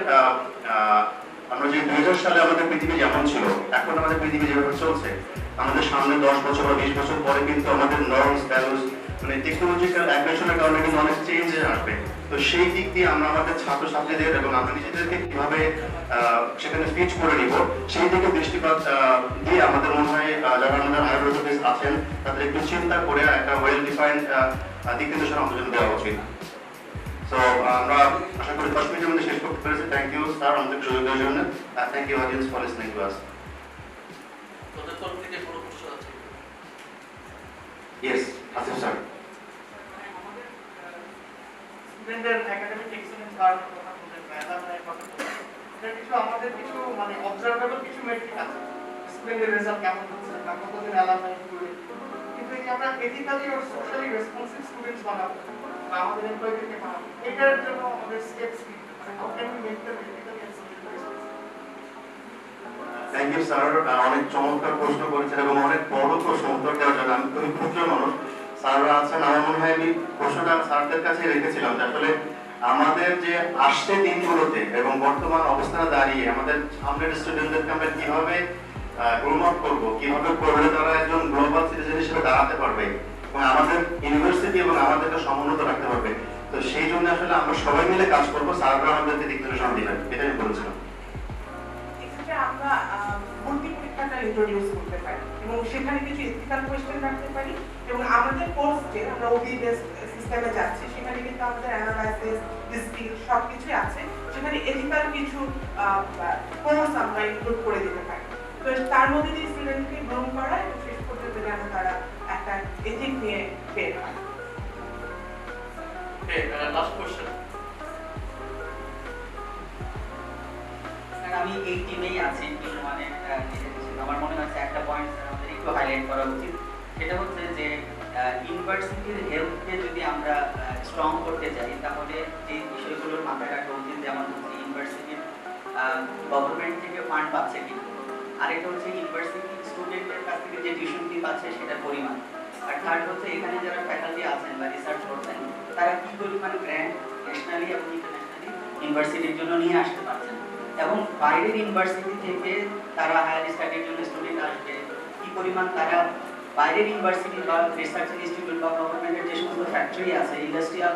আমরা যে 2000 সালে আমাদের পৃথিবী যেমন ছিল এখন আমাদের পৃথিবী যেভাবে চলছে, আমাদের সামনে 10 বছর বা 20 বছর পরে কিন্তু আমাদের নর্মস ভ্যালুস মানে টেকনোলজিক্যাল অ্যাগ্রেশনের কারণে কিন্তু অনেক চেঞ্জ আসবে। তো সেই দিক দিয়ে আমরা আমাদের ছাত্রছাত্রীদের এবং আমরা নিজেদেরকে কিভাবে সেখানে ফিট করে নিব সেই দিকে দৃষ্টিপাত দিয়ে আমাদের মনে হয় যারা আমাদের হায়ার অথরিটিস আছেন তাদের একটু চিন্তা করে একটা ওয়েল ডিফাইন্ড দিক নির্দেশনা আমাদের জন্য দেওয়া উচিত। সো আমরা আশা করি 10 মিনিটের মধ্যে শেষ করতে পেরেছি। থ্যাংক ইউ স্যার আমাদের সুযোগ দেওয়ার জন্য। Thank you audience for listening to us. তোদের তরফ থেকে কোনো প্রশ্ন আছে? Yes, Asif sir. স্টুডেন্টদের একাডেমিক এক্সেলেন্স বাড়ানোর কথা বললেন, অ্যালামনাই কথা বললেন, এটা কিছু আমাদের কিছু মানে অবজারভেবল কিছু মেট্রিক আছে, স্টুডেন্টের রেজাল্ট কেমন হচ্ছে বা কতদিন অ্যালামনাই করে। কিন্তু এই যে আমরা এথিক্যালি ও সোশ্যালি রেসপন্সিভ স্টুডেন্টস বানাবো বা আমাদের এমপ্লয়ীদেরকে বানাবো, এটার জন্য আমাদের স্টেপস কি, মানে how can we make them ethically and socially responsive? Thank you sir, অনেক চমৎকার প্রশ্ন করেছেন এবং অনেক বড় প্রশ্ন উত্তর দেওয়ার জন্য। আমি খুবই ক্ষুদ্র মানুষ, স্যাররা আছেন, আমার মনে হয় আমি প্রশ্নটা স্যারদের কাছে রেখেছিলাম যে আসলে আমাদের যে আসছে দিনগুলোতে এবং বর্তমান অবস্থানে দাঁড়িয়ে আমাদের সামনের স্টুডেন্টদেরকে আমরা কিভাবে গ্রোন আপ করবো, কিভাবে করলে তারা একজন গ্লোবাল সিটিজেন হিসেবে দাঁড়াতে পারবে এবং আমাদের ইউনিভার্সিটি এবং আমাদেরকে সমুন্নত রাখতে পারবে। তো সেই জন্য আসলে আমরা সবাই মিলে কাজ করবো, স্যাররা আমাদেরকে দিক নির্দেশনা দিবেন, এটাই আমি বলেছিলাম। এক্ষেত্রে আমরা ভর্তি পরীক্ষাটা ইন্ট্রোডিউস করতে পারি এবং সেখানে কিছু এথিক্যাল কোয়েশ্চেন রাখতে পারি এবং আমাদের কোর্স যে আমরা ওবি বেসড সিস্টেমে যাচ্ছি সেখানে কিন্তু আমাদের অ্যানালাইসিস, স্কিল সবকিছুই আছে, সেখানে এথিক্যাল কিছু কোর্স আমরা ইনক্লুড করে দিতে পারি। তো তার মধ্যে দিয়ে স্টুডেন্টকে গ্রহণ করা এবং শেষ পর্যন্ত যেন তারা একটা এথিক নিয়ে বের হয়। Last question. আমি এই টিমেই আছি, মানে আমার মনে হচ্ছে একটা পয়েন্ট আমাদের একটু হাইলাইট করা উচিত, সেটা হচ্ছে যে ইউনিভার্সিটির হেলথকে যদি আমরা স্ট্রং করতে চাই তাহলে যে বিষয়গুলোর মাথায় রাখা উচিত, যেমন হচ্ছে ইউনিভার্সিটির গভর্নমেন্ট থেকে ফান্ড পাচ্ছে কি, আরেকটা হচ্ছে ইউনিভার্সিটি স্টুডেন্টের কাছ থেকে যে টিউশন ফি পাচ্ছে সেটার পরিমাণ, আর থার্ড হচ্ছে এখানে যারা ফ্যাকাল্টি আছেন বা রিসার্চ করছেন তারা কি পরিমাণ গ্র্যান্ট ন্যাশনালি এবং ইন্টারন্যাশনালি ইউনিভার্সিটির জন্য নিয়ে আসতে পারছেন, এবং বাইরের ইউনিভার্সিটি থেকে তারা হায়ার স্টাডির জন্য স্টুডেন্ট আসবে কি পরিমাণ তারা বাইরের ইউনিভার্সিটি বা রিসার্চ ইনস্টিটিউট বা গভর্নমেন্টের যে সমস্ত ফ্যাক্টরি আছে ইন্ডাস্ট্রিয়াল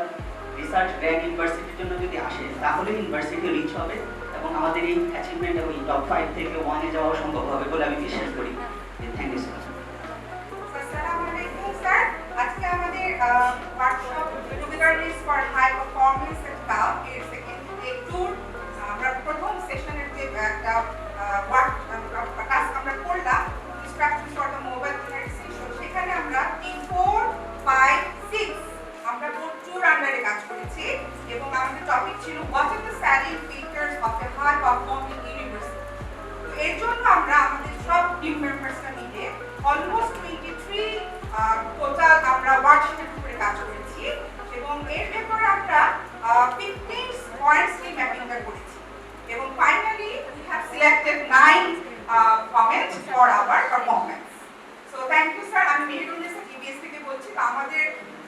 রিসার্চ র্যাঙ্ক ইউনিভার্সিটির জন্য যদি আসে তাহলে ইউনিভার্সিটি রিচ হবে এবং আমাদের এই অ্যাচিভমেন্ট এবং টপ 5 থেকে 1-এ যাওয়া সম্ভব হবে বলে আমি বিশ্বাস করি। Thank you sir. আসসালামু আলাইকুম স্যার, আজকে আমাদের workshop preparatories for high performance at cup এর সেকেন্ড ডে ট্যুর। আমরা প্রথম সেশনের যে একটা টাস্ক আমরা করলাম instruction for the mobile session, সেখানে আমরা 3, 4, 5, 6 আমরা বোর্ড ট্যুর আন্ডারে কাজ করেছি এবং আমাদের টপিক ছিল what are the salient features of a high performing university. এর জন্য আমরা আমাদের সব টিম মেম্বার্সরা মিলে অলমোস্ট 23 টোটাল আমরা ওয়ার্কশপের উপরে কাজ করেছি এবং এর ভেতরে আমরা 15 পয়েন্টস নিয়ে ম্যাপিংটা করেছি এবং finally we have selected 9 comments for our performance. So thank you sir. আমি মেহেরুন্নেসা টিবিএস থেকে বলছি। তো আমাদের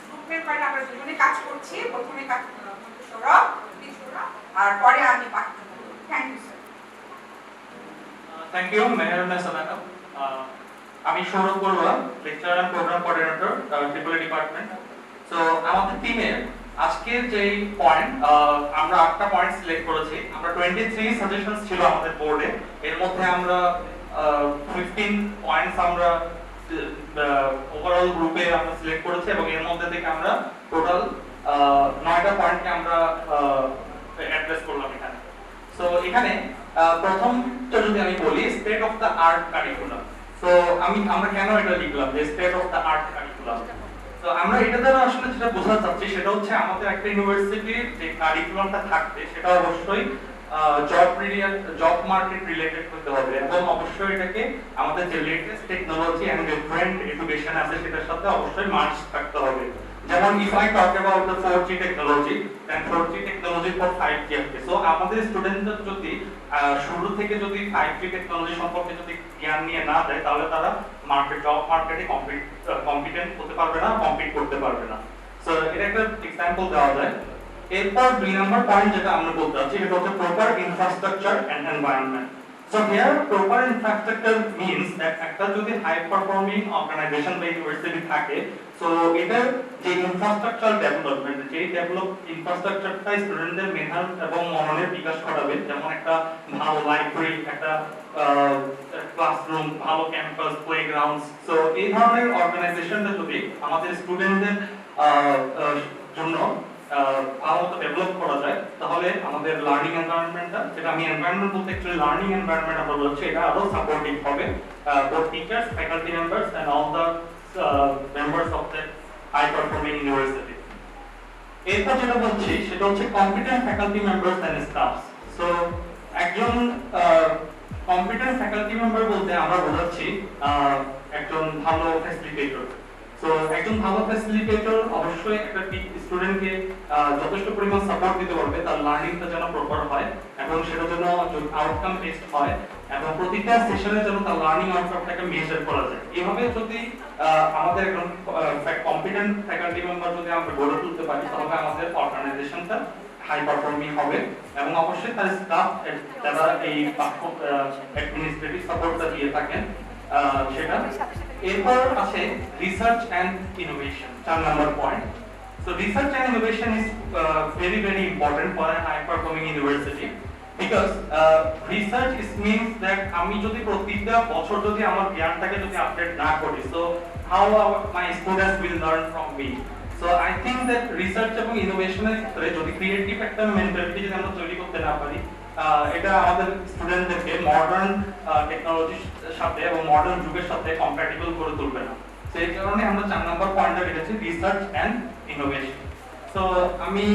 গ্রুপ মেম্বার আমরা দুজনে কাজ করছি, প্রথমে কাজ সৌরভ, আর পরে আমি বাকি। Thank you sir. Thank you Meherunnesa madam. আমি Saurav Barua, lecturer and programme coordinator, triple department. So আমাদের টিমের আজকের যেই পয়েন্ট, আমরা 8টা পয়েন্ট সিলেক্ট করেছি। আমরা 23 সাজেশনস ছিল আমাদের বোর্ডে, এর মধ্যে আমরা 15 পয়েন্টস আমরা ওভারঅল গ্রুপে আমরা সিলেক্ট করেছি এবং এর মধ্যে থেকে আমরা টোটাল 9টা পয়েন্টকে আমরা অ্যাড্রেস করলাম এখানে। সো এখানে প্রথমটা যদি আমি বলি, state of the art curriculum. So আমরা কেন এটা লিখলাম যে state of the art curriculum? তো আমরা এটা দ্বারা আসলে যেটা বোঝাতে চাচ্ছি সেটা হচ্ছে আমাদের একটা ইউনিভার্সিটির যে কারিকুলামটা থাকবে সেটা অবশ্যই জব মার্কেট রিলেটেড হতে হবে এবং অবশ্যই এটাকে আমাদের যে latest technology and different education আছে সেটার সাথে অবশ্যই মার্চ থাকতে হবে। যেমন if I talk about the 4G technology, then 4G technology for 5G আছে। সো আমাদের স্টুডেন্টদের যদি শুরু থেকে যদি 5G টেকনোলজি সম্পর্কে যদি জ্ঞান নিয়ে না দেয় তাহলে তারা জব মার্কেটে কম্পিটেন্ট হতে পারবে না, কম্পিট করতে পারবে না। সো এটা একটা এক্সাম্পল দেওয়া যায়। এরপর 2 নম্বর পয়েন্ট যেটা আমরা বলতে চাচ্ছি সেটা হচ্ছে proper infrastructure and environment. So here proper infrastructure means that একটা যদি হাই পারফর্মিং অর্গানাইজেশন বা ইউনিভার্সিটি থাকে, সো এটা যে ইনফ্রাস্ট্রাকচার ডেভেলপমেন্ট, যে ইনফ্রাস্ট্রাকচারটা স্টুডেন্টদের মেধা এবং মননের বিকাশ ঘটাবে, যেমন একটা ভালো লাইব্রেরি, একটা ক্লাসরুম, ভালো ক্যাম্পাস, প্লেগ্রাউন্ড। সো এই ধরনের অর্গানাইজেশনটা যদি আমাদের স্টুডেন্টদের জন্য ভালোমতো ডেভেলপ করা যায় তাহলে আমাদের লার্নিং এনভায়রনমেন্টটা, যেটা আমি এনভায়রনমেন্ট বলতে অ্যাকচুয়ালি লার্নিং এনভায়রনমেন্ট আমরা বলছি, এটা আরো সাপোর্টিভ হবে for teachers, faculty members and all the members of the high performing university. এরপর যেটা বলছি সেটা হচ্ছে competent faculty members and staffs. So একজন কম্পিটেন্ট ফ্যাকাল্টি মেম্বার বলতে আমরা বোঝাচ্ছি একজন ভালো ফ্যাসিলিটেটর। সো একজন ভালো ফ্যাসিলিটেটর অবশ্যই একটা স্টুডেন্টকে যথেষ্ট পরিমাণ সাপোর্ট দিতে পারবে, তার লার্নিংটা যেন প্রপার হয় এবং সেটা যেন আউটকাম বেসড হয় এবং প্রতিটা সেশনে যেন তার লার্নিং আউটকামটাকে মেজার করা যায়। এভাবে যদি আমাদের একজন কম্পিটেন্ট ফ্যাকাল্টি মেম্বার যদি আমরা গড়ে তুলতে পারি তাহলে আমাদের অর্গানাইজেশনটা হাই পারফর্মিং হবে এবং অবশ্যই তার স্টাফ যারা এই অ্যাডমিনিস্ট্রেটিভ সাপোর্টটা দিয়ে থাকেন সেটা। এরপর আছে রিসার্চ এন্ড ইনোভেশন, 4 নম্বর point. So research and innovation is very very important for a high performing university because research is means that আমি যদি প্রতিটা বছর যদি আমার জ্ঞানটাকে যদি আপডেট না করি, so how my students will learn from me. So I think that research এবং ইনোভেশনের ক্ষেত্রে যদি ক্রিয়েটিভ একটা মেন্টালিটি যদি আমরা তৈরি করতে না পারি, এটা আমাদের স্টুডেন্টদেরকে মডার্ন টেকনোলজির সাথে এবং মডার্ন যুগের সাথে কম্প্যাটিবল করে তুলবে না। তো এই কারণে আমরা 4 নম্বর পয়েন্টটা রেখেছি রিসার্চ এন্ড ইনোভেশন। সো আমি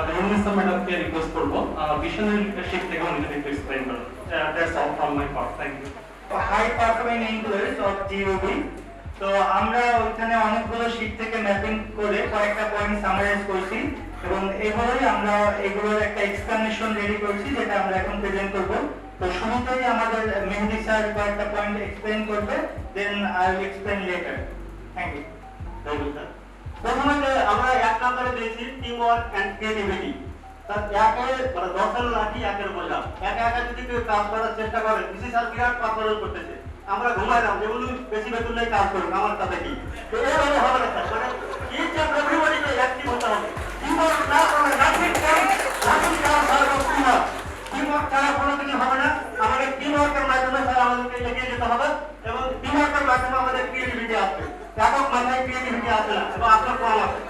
মেহেরুন্নেসা ম্যাডামকে রিকোয়েস্ট করব ভিশনারি লিডারশিপ থেকে উনি যদি একটু এক্সপ্লেইন করেন। That's all from my part. Thank you. High performing employees of GOB. তো আমরা ওখানে অনেকগুলো শীট থেকে ম্যাপিং করে কয়েকটা পয়েন্ট সামারাইজ করছি এবং এইভাবেই আমরা এগুলোর একটা এক্সপ্লেনেশন রেডি করছি যেটা আমরা এখন প্রেজেন্ট করব। তো শুরুতেই আমাদের মেহেদি স্যার কয়েকটা পয়েন্ট এক্সপ্লেইন করবে, then I will explain later. Thank you. প্রথমে আমরা 1 নম্বরে দিয়েছি টিম ওয়ার্ক এন্ড ক্রিয়েটিভিটি। তার একে মানে 10 লাঠি একের বোঝা, একা একা যদি কেউ কাজ করার চেষ্টা করে, বিশেষ আর বিরাট পাথর করতেছে, আমরা ঘুমাইলাম যেগুলো বেশি বেতন নেই কাজ করুন, আমার তাতে কি? তো এইভাবে হবে না স্যার, মানে ইচ অ্যান্ড এভরিবডিকে অ্যাক্টিভ হতে হবে। টিমওয়ার্ক না করলে নাথিং টিমওয়ার্ক ছাড়া কোনো কিছু হবে না। আমাদের টিমওয়ার্কের মাধ্যমে স্যার আমাদেরকে এগিয়ে যেতে হবে এবং টিমওয়ার্কের মাধ্যমে আমাদের ক্রিয়েটিভিটি আসবে। একক মাথায় ক্রিয়েটিভিটি আসবে না এবং আপনার কম আসবে।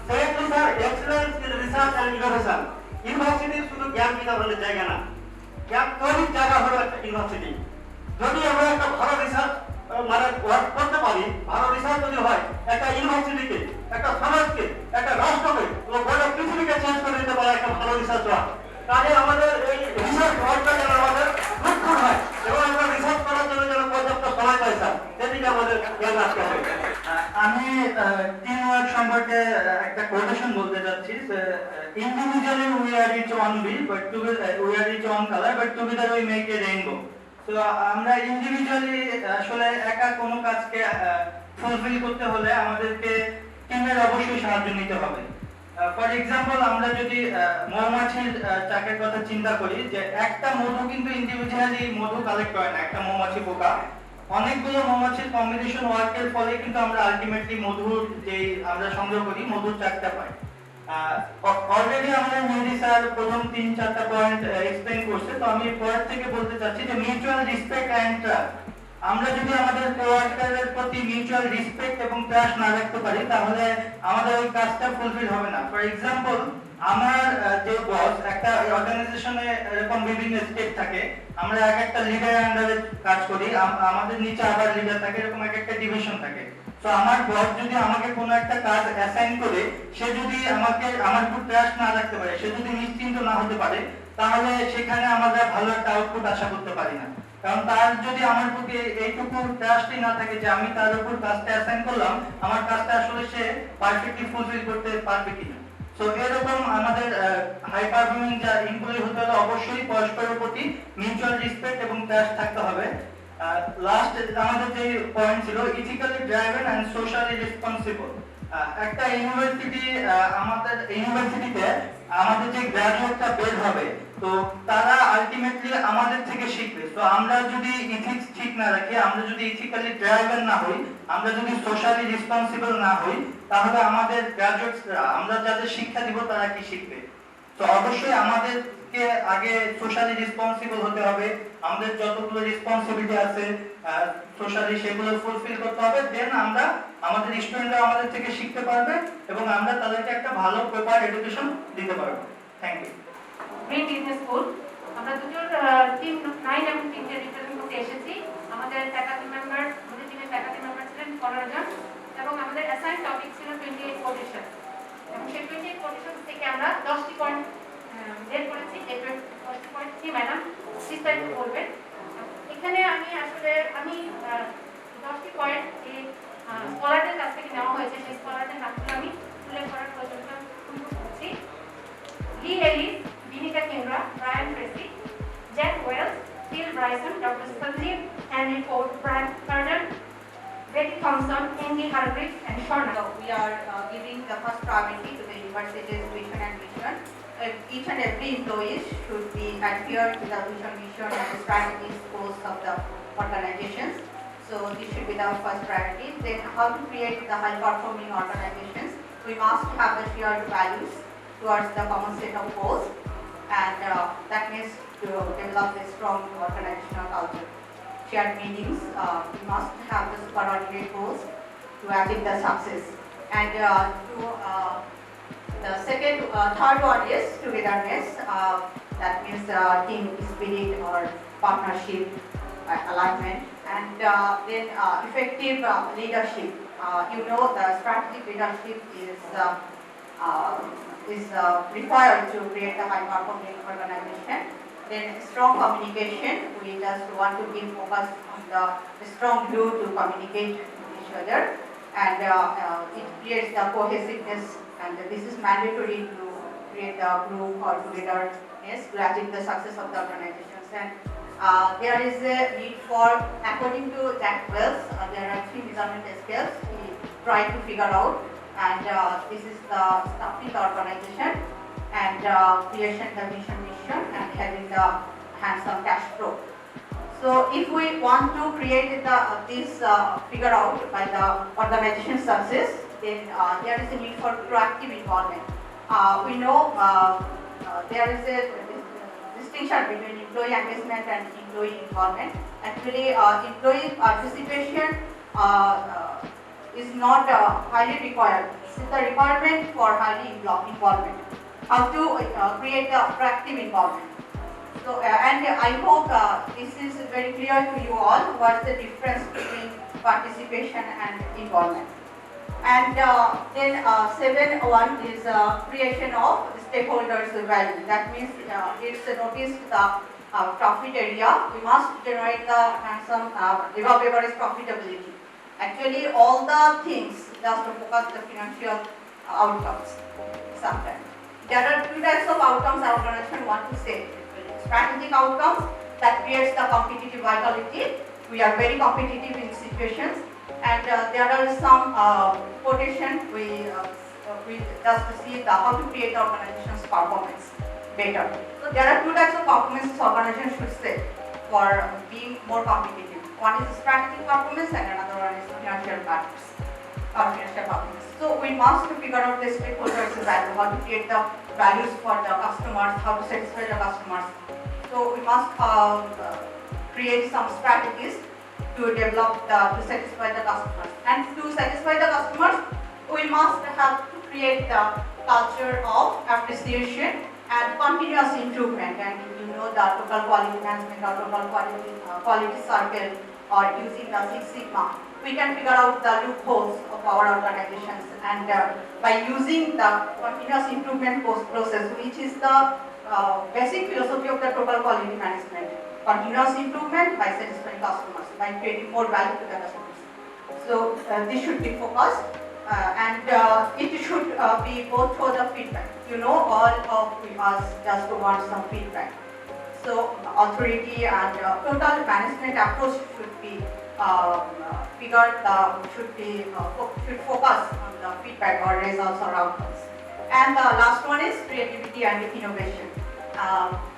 Secondly sir excellence in research and innovation. University শুধু জ্ঞান বিতরণের জায়গা না, জ্ঞান তৈরির জায়গা হলো একটা ইউনিভার্সিটি। যদি আমরা একটা ভালো রিসার্চ মানে ওয়ার্ক করতে পারি, ভালো রিসার্চ যদি হয়, একটা ইউনিভার্সিটিকে, একটা সমাজকে, একটা রাষ্ট্রকে, গোটা পৃথিবীকে চেঞ্জ করে দিতে পারে একটা ভালো রিসার্চ ওয়ার্ক। তাহলে আমাদের এই রিসার্চ ওয়ার্কটা যেন আমাদের ফ্রুটফুল হয় এবং হয় স্যার সেদিকে আমাদের খেয়াল রাখতে হবে। আমি টিম ওয়ার্ক সম্পর্কে একটা কোটেশন বলতে চাচ্ছি যে individually we are each one bill but together we are each one colour but together we make a rainbow. তো আমরা ইন্ডিভিজুয়ালি আসলে একা কোনো কাজকে ফুলফিল করতে হলে আমাদেরকে টিমের অবশ্যই সাহায্য নিতে হবে। ফর এক্সাম্পল আমরা যদি মৌমাছির চাকের কথা চিন্তা করি যে একটা মধু কিন্তু ইন্ডিভিজুয়ালি মধু কালেক্ট করে না, একটা মৌমাছি পোকা অনেকগুলো মৌমাছির কম্বিনেশন ওয়ার্কের ফলে কিন্তু আমরা আলটিমেটলি মধুর যে আমরা সংগ্রহ করি মধুর চাকটা পাই। অলরেডি আমাদের মেহেদি স্যার প্রথম 3-4টা পয়েন্ট এক্সপ্লেইন করছে, তো আমি পরের থেকে বলতে চাচ্ছি যে মিউচুয়াল রেসপেক্ট এন্ড ট্রাস্ট। আমরা যদি আমাদের কোয়ার্কারের প্রতি মিউচুয়াল রেসপেক্ট এবং ট্রাস্ট না রাখতে পারি তাহলে আমাদের ওই কাজটা ফুলফিল হবে না। ফর এক্সাম্পল আমার যে বস একটা অর্গানাইজেশনে এরকম বিভিন্ন স্টেপ থাকে, আমরা এক একটা লিডারের আন্ডারে কাজ করি, আমাদের নিচে আবার লিডার থাকে, এরকম এক একটা ডিভিশন থাকে। তো আমার বস যদি আমাকে কোনো একটা কাজ অ্যাসাইন করে সে যদি আমাকে আমার উপর ট্রাস্ট না রাখতে পারে, সে যদি নিশ্চিন্ত না হতে পারে তাহলে সেখানে আমরা ভালো একটা আউটপুট আশা করতে পারি না। কারণ তার যদি আমার প্রতি এইটুকু ট্রাস্টই না থাকে যে আমি তার উপর কাজটা অ্যাসাইন করলাম, আমার কাজটা আসলে সে পারফেক্টলি ফুলফিল করতে পারবে কিনা। সো এরকম আমাদের হাই পারফর্মিং যা এমপ্লয়ি হতে হলে অবশ্যই পরস্পরের প্রতি মিউচুয়াল রেসপেক্ট এবং ট্রাস্ট থাকতে হবে। লাস্ট আমাদের যে পয়েন্ট ছিল ethically driven and socially responsible. একটা ইউনিভার্সিটি আমাদের ইউনিভার্সিটিতে আমাদের যে গ্র্যাজুয়েটটা বের হবে তো তারা আলটিমেটলি আমাদের থেকে শিখবে। তো আমরা যদি ইথিক্স ঠিক না রাখি, আমরা যদি ইথিক্যালি ড্রাইভেন না হই, আমরা যদি সোশ্যালি রেসপন্সিবল না হই তাহলে আমাদের গ্র্যাজুয়েটসরা আমরা যাদের শিক্ষা দিব তারা কি শিখবে। তো অবশ্যই আমাদেরকে আগে সোশ্যালি রেসপন্সিবল হতে হবে, আমাদের যতগুলো রেসপন্সিবিলিটি আছে সোশ্যালি সেগুলো ফুলফিল করতে হবে, দেন আমরা আমাদের স্টুডেন্টরা আমাদের থেকে শিখতে পারবে এবং আমরা তাদেরকে একটা ভালো প্রপার এডুকেশন দিতে পারবো। Thank you. Green business school আমরা দুজন টিম 9 এবং টিম 10 রিপ্রেজেন্ট করতে এসেছি। আমাদের ফ্যাকাল্টি মেম্বার, আমাদের টিমের ফ্যাকাল্টি মেম্বার ছিলেন 15 জন এবং আমাদের অ্যাসাইন টপিক ছিল 28 কোটেশন এবং সেই 28 কোটেশন থেকে আমরা 10টি পয়েন্ট বের করেছি। এই 10টি পয়েন্ট কি ম্যাডাম বিস্তারিত বলবেন। এখানে আমি 10টি পয়েন্ট এই স্কলারদের কাছ থেকে নেওয়া হয়েছে, সেই স্কলারদের নামগুলো আমি উল্লেখ করার প্রয়োজনটা অনুভব করছি। লি Alice, Vinika Kindra, Brian Tracy, Jack Wells, Phil Bryson, Dr. Sanjeev, Henry Ford, Brian Carter, Betty Thompson, Andy Hargreaves, and Shorna. So we are giving the first priority to the university's vision and mission. Each and every employee should be adhere to the vision, mission, and the strategies, goals of the organizations. So this should be the first priority. Then how to create the high-performing organizations. We must have the shared values towards the common set of goals, and that means to develop a strong organizational culture. Shared meetings, we must have the coordinated goals to achieve the success. And the third one is togetherness. That means team spirit or partnership, alignment, and then effective leadership. The strategic leadership is required to create a high-performing organization. Then strong communication. We just want to give focus on the strong glue to communicate with each other, and it creates the cohesiveness. And this is mandatory to create the group or togetherness to achieve the success of the organizations. And there is a need for, according to Jack Wells, there are 3 measurement scales he tried to figure out, and this is the starting the organization, and creation the mission, and having the handsome cash flow. So if we want to create this figure out by the organization success, then there is a need for proactive involvement. We know there is a distinction between employee engagement and employee involvement. Actually, employee participation is not highly required. This is the requirement for highly involvement. How to create the proactive involvement. So, and I hope this is very clear to you all what's the difference between participation and involvement. And then 7.1 is creation of stakeholders value. That means it's noticed the profit area, we must generate the handsome above average profitability. Actually, all the things just to focus the financial outcomes. Sometimes there are two types of outcomes our organization want to say: strategic outcomes that creates the competitive vitality. We are very competitive in situations, and there are some quotation we just to see how to create the organization's performance better. So there are two types of performance organization should set for being more competitive. One is strategic performance and another one is financial performance. So we must figure out the stakeholders' value, how to create the values for the customers, how to satisfy the customers. So we must create some strategies to develop to satisfy the customers. And to satisfy the customers, we must have to create the culture of appreciation and continuous improvement. And you know the total quality management or total quality circle or using the Six Sigma, we can figure out the loopholes of our organizations. And by using the continuous improvement process, which is the basic philosophy of the total quality management, continuous improvement by satisfying customers, by creating more value to the customers. So this should be focused. And it should be both for the feedback. You know, all of us just want some feedback. So authority and total management approach should be figured. Should focus on the feedback or results or outcomes. And the last one is creativity and innovation.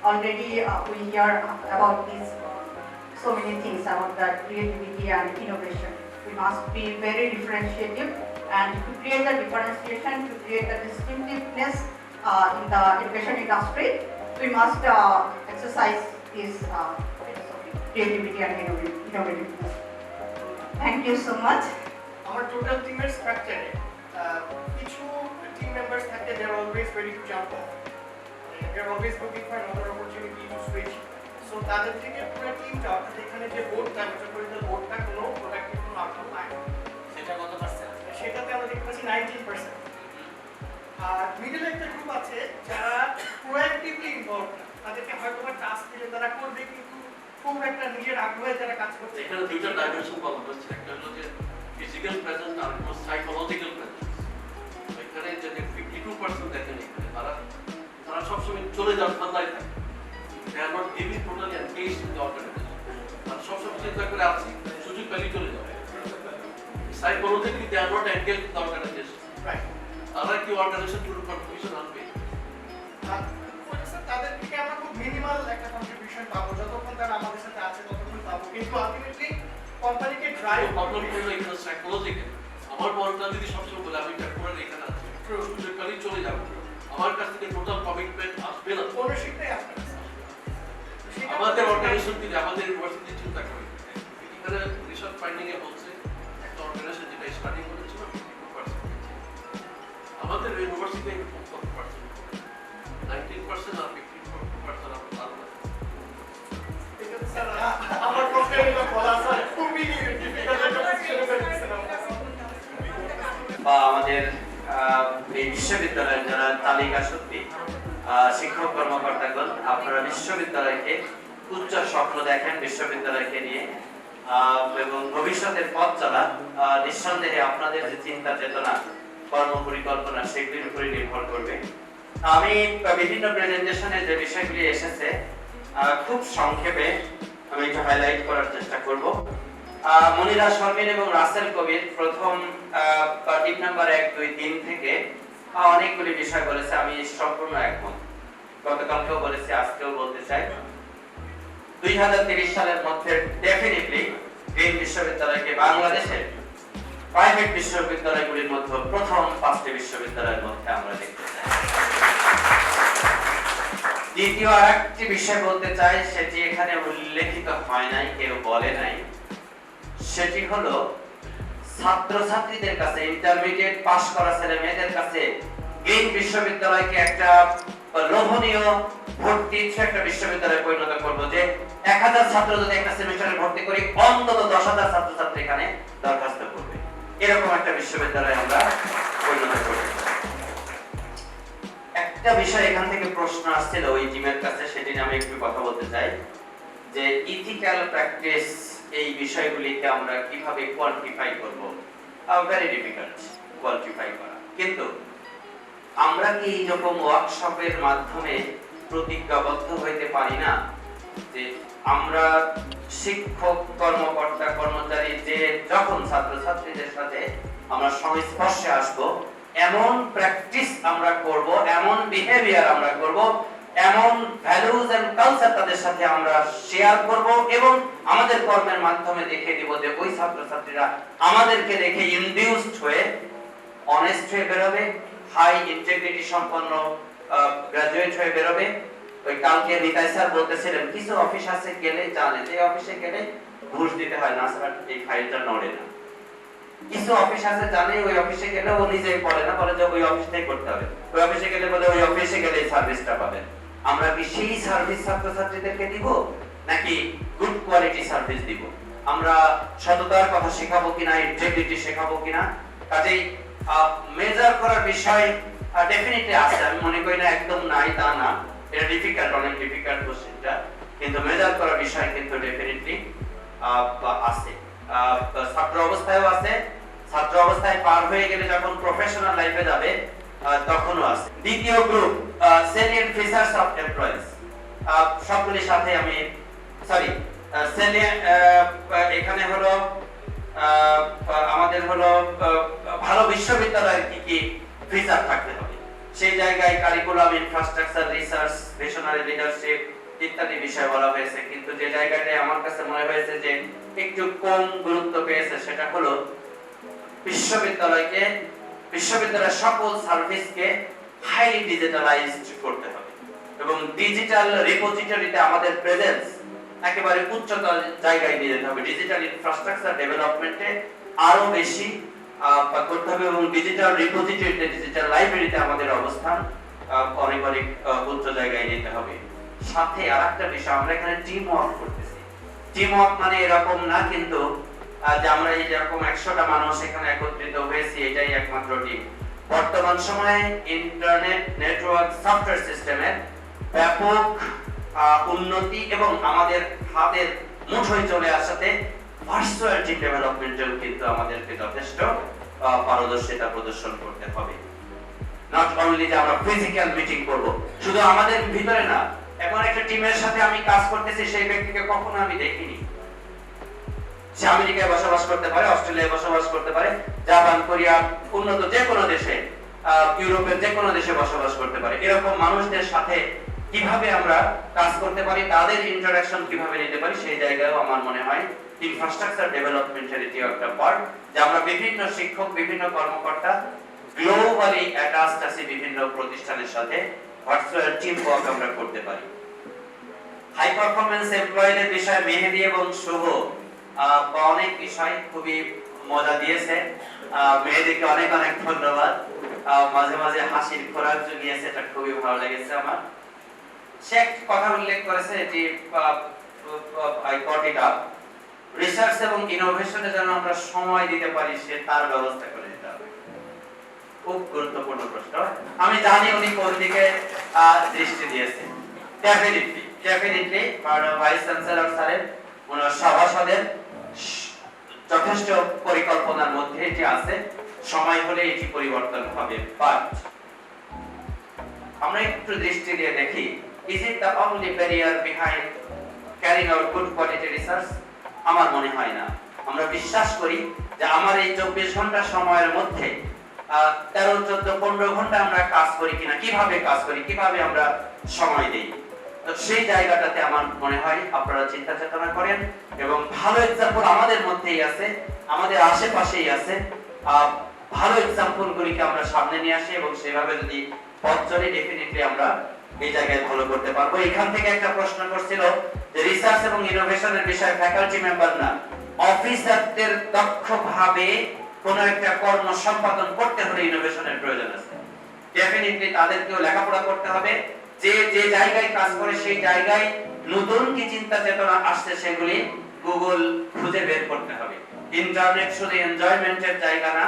Already we hear about these so many things about the creativity and innovation. We must be very differentiative. And to create the differentiation, to create the distinctiveness in the education industry, we must exercise this creativity and innovativeness. Thank you so much. Our total teamer structure, কিছু team members থাকে, they are always ready to jump off. They are always looking for another opportunity to switch. So তাদের থেকে পুরো টিমটা, অর্থাৎ এখানে যে বোর্ডটা, মেট্রোপলিটন বোর্ডটা কোনো প্রোডাক্টিভ কোনো আউটকাম পায় না। সেটা কত পার্সেন্ট? সেটাতে আমরা দেখতে পাচ্ছি 19%। আর মিডল একটা গ্রুপ আছে যারা প্রোঅ্যাক্টিভলি ইনভলভ, তাদেরকে হয়তো বা টাস্ক দিলে তারা করবে, কিন্তু খুব একটা নিজের আগ্রহে যারা কাজ করছে। এখানে দুইটা ডাইমেনশন পাওয়া যাচ্ছে, একটা হলো যে ফিজিক্যাল প্রেজেন্স আর একটা সাইকোলজিক্যাল প্রেজেন্স। এখানে যদি 52% দেখেন, এখানে তারা সবসময় চলে যাওয়ার ধান্দায় থাকে। They are not giving totally engaged in the organization. তারা সবসময় চিন্তা করে আছে সুযোগ পেলে চলে যাবে। Psychologically, they are not engaged in the organization. Right. তারা কি অর্গানাইজেশন পুরো কন্ট্রিবিউশন আনবে? তাদের থেকে আমরা খুব মিনিমাল একটা কন্ট্রিবিউশন পাবো, যতক্ষণ তারা আমাদের সাথে আছে ততক্ষণ পাবো, কিন্তু আলটিমেটলি কোম্পানিকে ড্রাইভ প্রবলেম হলো এখানে সাইকোলজিক্যাল। আমার বলটা যদি সবসময় বলে আমি টেম্পোরারি এখানে আছি, সুযোগ পেলেই চলে যাবো, আমার কাছ থেকে টোটাল কমিটমেন্ট আসবে না, ওনারশিপটাই আসবে না। আমাদের অর্গানাইজেশন থেকে আমাদের ইউনিভার্সিটি চিন্তা করি, এখানে রিসার্চ ফাইন্ডিং এ বলছে একটা অর্গানাইজেশন যেটা স্টাডি করেছিল 52%, আমাদের ইউনিভার্সিটি 19% আর 52% আমার পক্ষে এটা বলা স্যার খুবই ডিফিকাল্ট একটা সিচুয়েশন। বা আমাদের এই বিশ্ববিদ্যালয়ের যারা তালিকা সত্যি শিক্ষক কর্মকর্তাগণ, আপনারা বিশ্ববিদ্যালয়কে উচ্চ স্বপ্ন দেখেন বিশ্ববিদ্যালয়কে নিয়ে, এবং ভবিষ্যতের পথ চলা নিঃসন্দেহে আপনাদের যে চিন্তা চেতনা, কর্ম পরিকল্পনা, সেগুলির উপরে নির্ভর করবে। আমি বিভিন্ন প্রেজেন্টেশনে যে বিষয়গুলি এসেছে খুব সংক্ষেপে আমি একটু হাইলাইট করার চেষ্টা করব। মনিরা শর্মিন এবং রাসেল কবির প্রথম টিপ নাম্বার 1, 2, 3 থেকে অনেকগুলি বিষয় বলেছে, আমি সম্পূর্ণ একমত। গতকালকেও বলেছি, আজকেও বলতে চাই, 2030 সালের মধ্যে ডেফিনেটলি গ্রিন বিশ্ববিদ্যালয়কে বাংলাদেশের প্রাইভেট বিশ্ববিদ্যালয়গুলির মধ্যে প্রথম 5টি বিশ্ববিদ্যালয়ের মধ্যে আমরা দেখতে চাই। দ্বিতীয় আরেকটি বিষয় বলতে চাই, সেটি এখানে উল্লেখিত হয় নাই, কেউ বলে নাই, সেটি হলো ছাত্রছাত্রীদের কাছে, ইন্টারমিডিয়েট পাস করা ছেলে মেয়েদের কাছে গ্রিন বিশ্ববিদ্যালয়কে একটা লোভনীয় ভর্তির একটা বিশ্ববিদ্যালয়ে পরিণত করব, যে 1000 ছাত্র যদি একটা সেমিস্টারে ভর্তি করি, অন্তত 10,000 ছাত্রছাত্রী এখানে দরখাস্ত করবে, এরকম একটা বিশ্ববিদ্যালয়ে আমরা পরিণত করব। একটা বিষয় এখান থেকে প্রশ্ন আসছিল ওই টিমের কাছে, সেটি নিয়ে আমি একটু কথা বলতে চাই যে ইথিক্যাল প্র্যাকটিস এই বিষয়গুলিকে আমরা কিভাবে কোয়ান্টিফাই করব। ভেরি ডিফিকাল্ট কোয়ান্টিফাই করা, কিন্তু আমরা কি এইরকম ওয়ার্কশপের মাধ্যমে প্রতিজ্ঞাবদ্ধ হইতে পারি না যে আমরা শিক্ষক কর্মকর্তা কর্মচারী যে যখন ছাত্রছাত্রীদের সাথে আমরা সংস্পর্শে আসব এমন প্র্যাকটিস আমরা করব, এমন বিহেভিয়ার আমরা করব, এমন ভ্যালুজ এন্ড কালচার তাদের সাথে আমরা শেয়ার করব এবং আমাদের কর্মের মাধ্যমে দেখিয়ে দিব যে ওই ছাত্রছাত্রীরা আমাদেরকে দেখে ইনডিউসড হয়ে অনেস্ট হয়ে বেরোবে, হাই ইন্টিগ্রিটি সম্পন্ন গ্রাজুয়েট হয়ে বেরোবে। ওই কালকে নিতাই স্যার বলতেছিলেন কিছু অফিস আছে গেলে জানে যে অফিসে গেলে ঘুষ দিতে হয় না, স্যার এই ফাইলটা নড়ে না। কিছু অফিস আছে জানে ওই অফিসে গেলে ও নিজেই বলে না, বলে যে ওই অফিসটাই করতে হবে, ওই অফিসে গেলে বলে ওই অফিসে গেলে এই সার্ভিসটা পাবেন। আমরা কি সেই সার্ভিস ছাত্রছাত্রীদেরকে দিব নাকি গুড কোয়ালিটি সার্ভিস দিব? আমরা সততার কথা শেখাবো কিনা, ইন্টিগ্রিটি শেখাবো কিনা? কাজেই মেজার করার বিষয় ডেফিনেটলি আছে, আমি মনে করি না একদম নাই তা না, এটা ডিফিকাল্ট, অনেক ডিফিকাল্ট কোশ্চেনটা, কিন্তু মেজার করার বিষয় কিন্তু ডেফিনেটলি আছে। ছাত্র অবস্থায়ও আছে, ছাত্র অবস্থায় পার হয়ে গেলে যখন প্রফেশনাল লাইফে যাবে তখনও আছে। দ্বিতীয় group salient features of employees, সবগুলির সাথে আমি এখানে হলো আমাদের হলো ভালো বিশ্ববিদ্যালয়ের কি কি ফিচার থাকতে হবে, সেই জায়গায় curriculum, infrastructure, research, visionary leadership ইত্যাদি বিষয় বলা হয়েছে। কিন্তু যে জায়গাটায় আমার কাছে মনে হয়েছে যে একটু কম গুরুত্ব পেয়েছে সেটা হলো বিশ্ববিদ্যালয়ের সকল সার্ভিসকে হাইলি ডিজিটালাইজড করতে হবে এবং ডিজিটাল রিপোজিটরিতে আমাদের প্রেজেন্স একেবারে উচ্চতর জায়গায় নিয়ে যেতে হবে। ডিজিটাল ইনফ্রাস্ট্রাকচার ডেভেলপমেন্টে আরো বেশি করতে হবে এবং ডিজিটাল রিপোজিটরিতে, ডিজিটাল লাইব্রেরিতে আমাদের অবস্থান অনেক অনেক উচ্চ জায়গায় নিতে হবে। সাথে আরেকটা বিষয়, আমরা এখানে টিম ওয়ার্ক করতেছি। টিম ওয়ার্ক মানে এরকম না কিন্তু যে আমরা এই যেরকম 100টা মানুষ এখানে একত্রিত হয়েছি এটাই একমাত্র টিম। বর্তমান সময়ে ইন্টারনেট নেটওয়ার্ক সফটওয়্যার সিস্টেমের ব্যাপক উন্নতি এবং আমাদের হাতের মুঠোয় চলে আসাতে ভার্চুয়াল টিম ডেভেলপমেন্টেও কিন্তু আমাদেরকে যথেষ্ট পারদর্শিতা প্রদর্শন করতে হবে। নট অনলি যে আমরা ফিজিক্যাল মিটিং করব, শুধু আমাদের ভিতরে না, এখন একটা টিমের সাথে আমি কাজ করতেছি, সেই ব্যক্তিকে কখনো আমি দেখিনি। সে আমেরিকায় বসবাস করতে পারে, অস্ট্রেলিয়ায় বসবাস করতে পারে, জাপান, কোরিয়া, উন্নত যে কোনো দেশে, ইউরোপের যে কোনো দেশে বসবাস করতে পারে। এরকম মানুষদের সাথে কিভাবে আমরা কাজ করতে পারি, তাদের ইন্টারঅ্যাকশন কিভাবে নিতে পারি, সেই জায়গায়ও আমার মনে হয় ইনফ্রাস্ট্রাকচার ডেভেলপমেন্টের এটি একটা পার্ট, যে আমরা বিভিন্ন শিক্ষক, বিভিন্ন কর্মকর্তা গ্লোবালি অ্যাটাচড আছি বিভিন্ন প্রতিষ্ঠানের সাথে, ভার্চুয়াল টিম ওয়ার্ক আমরা করতে পারি। হাই পারফরম্যান্স এমপ্লয়ীদের বিষয়ে মেহেদী এবং শুভ অনেক বিষয় খুবই মজা দিয়েছে। মেহেদীকে অনেক অনেক ধন্যবাদ, মাঝে মাঝে হাসির খোরাক জুগিয়েছে, এটা খুবই ভালো লেগেছে আমার। সে একটা কথা উল্লেখ করেছে এটি I got it up, research এবং ইনোভেশনে যেন আমরা সময় দিতে পারি সে তার ব্যবস্থা করে দিতে হবে। খুব গুরুত্বপূর্ণ প্রশ্ন, আমি জানি উনি কোন দিকে দৃষ্টি দিয়েছেন। ডেফিনেটলি ভাইস চ্যান্সেলর স্যারের ওনার সভাসদের যথেষ্ট পরিকল্পনার মধ্যে এটি আছে, সময় হলে এটি পরিবর্তন হবে। বাট আমরা একটু দৃষ্টি দিয়ে দেখি, is it the only barrier behind carrying out good quality research? আমার মনে হয় না। আমরা বিশ্বাস করি যে আমার এই 24 ঘন্টা সময়ের মধ্যে 13, 14, 15 ঘন্টা আমরা কাজ করি কিনা, কিভাবে কাজ করি, কিভাবে আমরা সময় দেই, তো সেই জায়গাটাতে আমার মনে হয় আপনারা চিন্তা চেতনা করেন এবং ভালো এক্সাম্পল আমাদের মধ্যেই আছে, আমাদের আশেপাশেই আছে। ভালো এক্সাম্পল গুলিকে আমরা সামনে নিয়ে আসি এবং সেভাবে যদি পথ চলি ডেফিনেটলি আমরা এই জায়গায় ভালো করতে পারবো। এখান থেকে একটা প্রশ্ন করছিল যে রিসার্চ এবং ইনোভেশনের বিষয়ে ফ্যাকাল্টি মেম্বার না, অফিসারদের দক্ষভাবে কোন একটা কর্ম সম্পাদন করতে হলে ইনোভেশনের প্রয়োজন আছে। ডেফিনেটলি তাদেরকেও লেখাপড়া করতে হবে, যে যে জায়গায় কাজ করে সেই জায়গায় নতুন কি চিন্তা চেতনা আসছে সেগুলি গুগল খুঁজে বের করতে হবে। ইন্টারনেট শুধু এনজয়মেন্টের জায়গা না,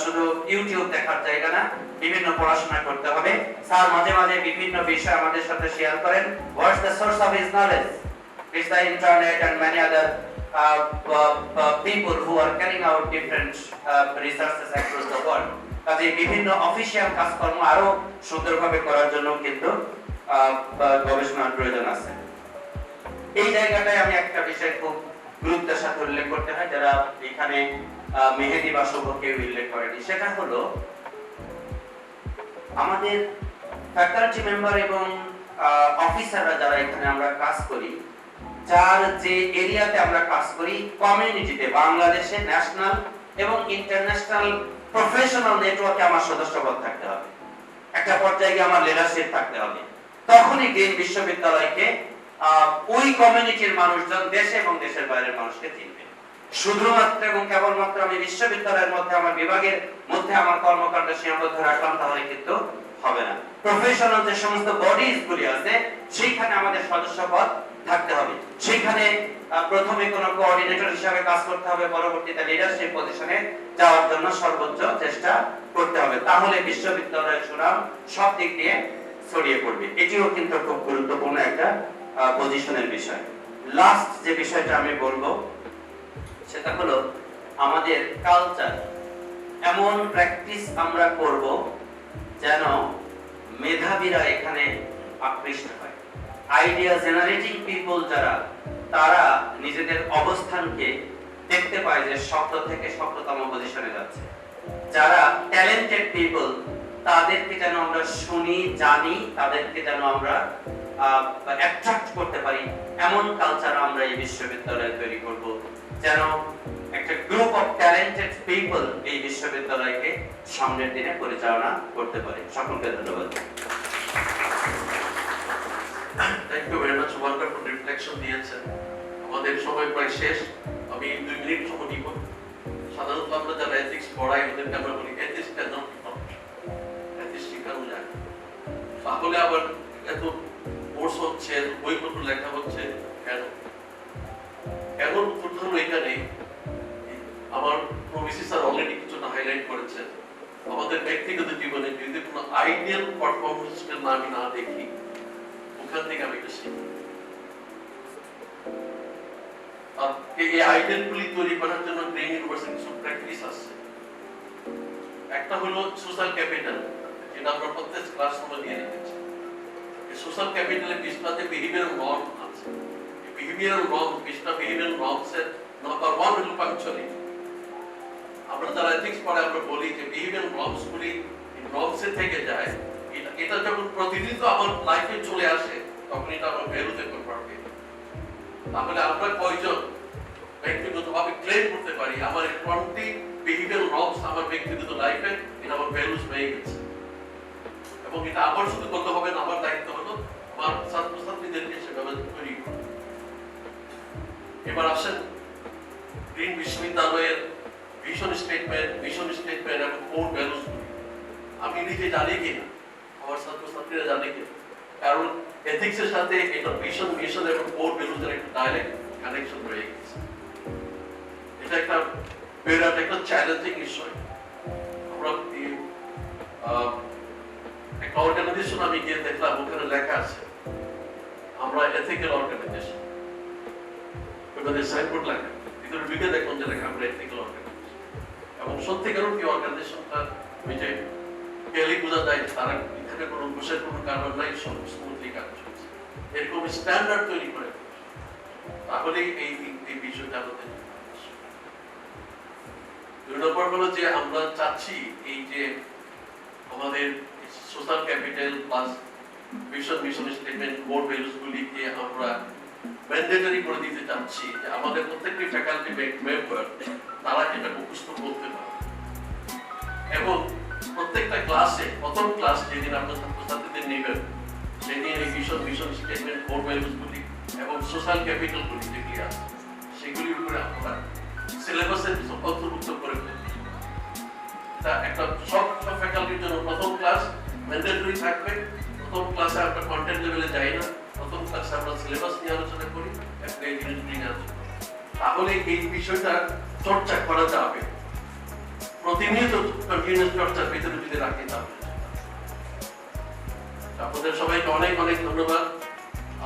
শুধু ইউটিউব দেখার জায়গা না, বিভিন্ন পড়াশোনা করতে হবে। স্যার মাঝে মাঝে বিভিন্ন বিষয় আমাদের সাথে শেয়ার করেন। What's the source of his knowledge? It's the internet and many other people who are carrying out different researches across the world. কাজে বিভিন্ন অফিসিয়াল কাজকর্ম আরো সুন্দরভাবে করার জন্য কিন্তু গবেষণার প্রয়োজন আছে। এই জায়গাটায় আমি একটা বিষয় খুব গুরুত্বের সাথে উল্লেখ করতে হয়, যারা এখানে মেহেদি বা শুভকে উল্লেখ করেনি, সেটা হলো আমাদের ফ্যাকাল্টি মেম্বার এবং অফিসাররা যারা এখানে আমরা কাজ করি, যার যে এরিয়াতে আমরা কাজ করি, কমিউনিটিতে বাংলাদেশে ন্যাশনাল এবং ইন্টারন্যাশনাল প্রফেশনাল নেটওয়ার্কে আমার সদস্যপদ থাকতে হবে, একটা পর্যায়ে গিয়ে আমার লিডারশিপ থাকতে হবে। তখনই গ্রিন বিশ্ববিদ্যালয়কে ওই কমিউনিটির মানুষজন দেশে এবং দেশের বাইরের মানুষকে চিনবে। শুধুমাত্র এবং কেবলমাত্র আমি বিশ্ববিদ্যালয়ের মধ্যে আমার বিভাগের মধ্যে আমার কর্মকাণ্ড সীমাবদ্ধ রাখলাম তাহলে কিন্তু হবে না। প্রফেশনাল যে সমস্ত বডিজ গুলি আছে সেইখানে আমাদের সদস্যপদ থাকতে হবে। সেইখানে প্রথমে কোনো কোঅর্ডিনেটর হিসেবে কাজ করতে হবে, পরবর্তীতে লিডারশিপ পজিশনে যাওয়ার জন্য সর্বোচ্চ চেষ্টা করতে হবে। তাহলে বিশ্ববিদ্যালয়ের সুনাম সব দিক দিয়ে ছড়িয়ে পড়বে। এটিও কিন্তু খুব গুরুত্বপূর্ণ একটা পজিশনের বিষয়। লাস্ট যে বিষয়টা আমি বলবো সেটা হলো আমাদের কালচার। এমন প্র্যাকটিস আমরা করব যেন মেধাবীরা এখানে আকৃষ্ট হয়। আইডিয়া জেনারেটিং পিপল যারা, তারা নিজেদের অবস্থানকে দেখতে পায় যে শক্ত থেকে শক্ততম পজিশনে যাচ্ছে। যারা ট্যালেন্টেড পিপল তাদেরকে যেন আমরা শুনি, জানি, তাদেরকে যেন আমরা অ্যাট্রাক্ট করতে পারি, এমন কালচার আমরা এই বিশ্ববিদ্যালয়ে তৈরি করব, যেন একটা গ্রুপ অফ ট্যালেন্টেড পিপল এই বিশ্ববিদ্যালয়কে সামনের দিনে পরিচালনা করতে পারে। সকলকে ধন্যবাদ। Thank you very much, wonderful reflection দিয়েছেন। আমাদের সময় প্রায় শেষ, আমি 2 মিনিট সময় নিব। সাধারণত আমরা যারা এথিক্স পড়াই ওদেরকে আমরা বলি এথিক্স কেন এথিক্স শেখানো যায়, তাহলে আবার এত কোর্স হচ্ছে, বইপত্র লেখা হচ্ছে কেন? এখন প্রথম এখানে আমার প্রভিসি স্যার অলরেডি কিছুটা হাইলাইট করেছেন। আমাদের ব্যক্তিগত জীবনে যদি কোনো আইডিয়াল পারফরমেন্সের নাম না দেখি, ওখান থেকে আমি একটু শিখি। আর এই আইডিয়ালগুলি তৈরি করার জন্য গ্রিন ইউনিভার্সিটি কিছু প্র্যাকটিস আছে। একটা হলো সোশ্যাল ক্যাপিটাল, যেটা আমরা প্রত্যেক ক্লাসরুমে দিয়ে রেখেছি। এই সোশ্যাল ক্যাপিটালে বিশটাতে বিহেভিয়ারাল নর্ম আছে। এই বিহেভিয়ারাল নর্ম, বিশটা বিহেভিয়ারাল নর্মসের নাম্বার 1 হলো পাংচুয়ালিটি। আমরা যারা এথিক্স পড়ে আমরা বলি যে বিহেভিয়ারাল নর্মসগুলি নর্মসে থেকে যায়, এটা যখন প্রতিদিন তো আমার লাইফে চলে আসে তখন এটা আমার ভ্যালুতে কনভার্ট হয়। তাহলে আমরা কয়জন ব্যক্তিগতভাবে ক্লেম করতে পারি আমার 20 বিহেভিয়ারাল নর্মস আমার ব্যক্তিগত লাইফে এটা আমার ভ্যালুস হয়ে গেছে, এবং এটা আমার শুধু করতে হবে না, আমার দায়িত্ব হলো আমার ছাত্রছাত্রীদেরকে সেভাবে তৈরি করা। এবার আসেন গ্রিন বিশ্ববিদ্যালয়ের ভিশন স্টেটমেন্ট এবং কোর ভ্যালুস। আমি নিজে জানি কিনা, আমার ছাত্রছাত্রীরা জানে কিনা, কারণ এথিক্সের সাথে এটা ভিশন, মিশন এবং কোর ভ্যালুসের একটা ডাইরেক্ট কানেকশন রয়ে গেছে। এটা একটা বিরাট একটা চ্যালেঞ্জিং বিষয়। আমরা একটা অর্গানাইজেশন আমি গিয়ে দেখলাম, ওখানে লেখা আছে আমরা এথিক্যাল অর্গানাইজেশন, ওখানে সাইনবোর্ড লেখা, ভিতরে ঢুকে দেখুন যে লেখা আমরা এথিক্যাল অর্গানাইজেশন। এবং সত্যিকার কি অর্গানাইজেশনটা ওই যে গেলে বোঝা যায় তারা এখানে কোনো ঘুষের কোনো কারণ নাই, সব স্মুথলি কাজ চলছে, এরকম স্ট্যান্ডার্ড তৈরি করে। তাহলে এই বিষয়টা আমাদের 2 নম্বর হলো যে আমরা চাচ্ছি এই যে আমাদের social capital plus mission statement, core values গুলিকে আমরা ম্যান্ডেটরি করে দিতে চাচ্ছি, যে আমাদের প্রত্যেকটি ফ্যাকাল্টি মেম্বার তারা এটা মুখস্থ করতে পারে, এবং প্রত্যেকটা ক্লাসে প্রথম ক্লাস যেদিন আপনার ছাত্রছাত্রীদের নেবেন সেদিন এই মিশন স্টেটমেন্ট, কোর ভ্যালুস গুলি এবং সোশ্যাল ক্যাপিটাল গুলি যেগুলি আছে সেগুলির উপরে আমরা সিলেবাসের অন্তর্ভুক্ত করে ফেলি। একটা সব ফ্যাকাল্টির জন্য প্রথম ক্লাস ম্যান্ডেটরি থাকবে। প্রথম ক্লাসে আমরা কন্টেন্ট লেভেলে যাই না, প্রথম ক্লাসে আমরা সিলেবাস নিয়ে আলোচনা করি, একটা এই জিনিস নিয়ে আলোচনা। তাহলে এই বিষয়টা চর্চা করা যাবে। প্রতিনিয়ত কন্টিনিউয়াস চর্চার ভিতরে যদি রাখি তাহলে আপনাদের সবাইকে অনেক অনেক ধন্যবাদ।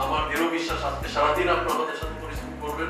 আমার দৃঢ় বিশ্বাস আজকে সারাদিন আপনারা আমাদের সাথে পরিশ্রম করবেন।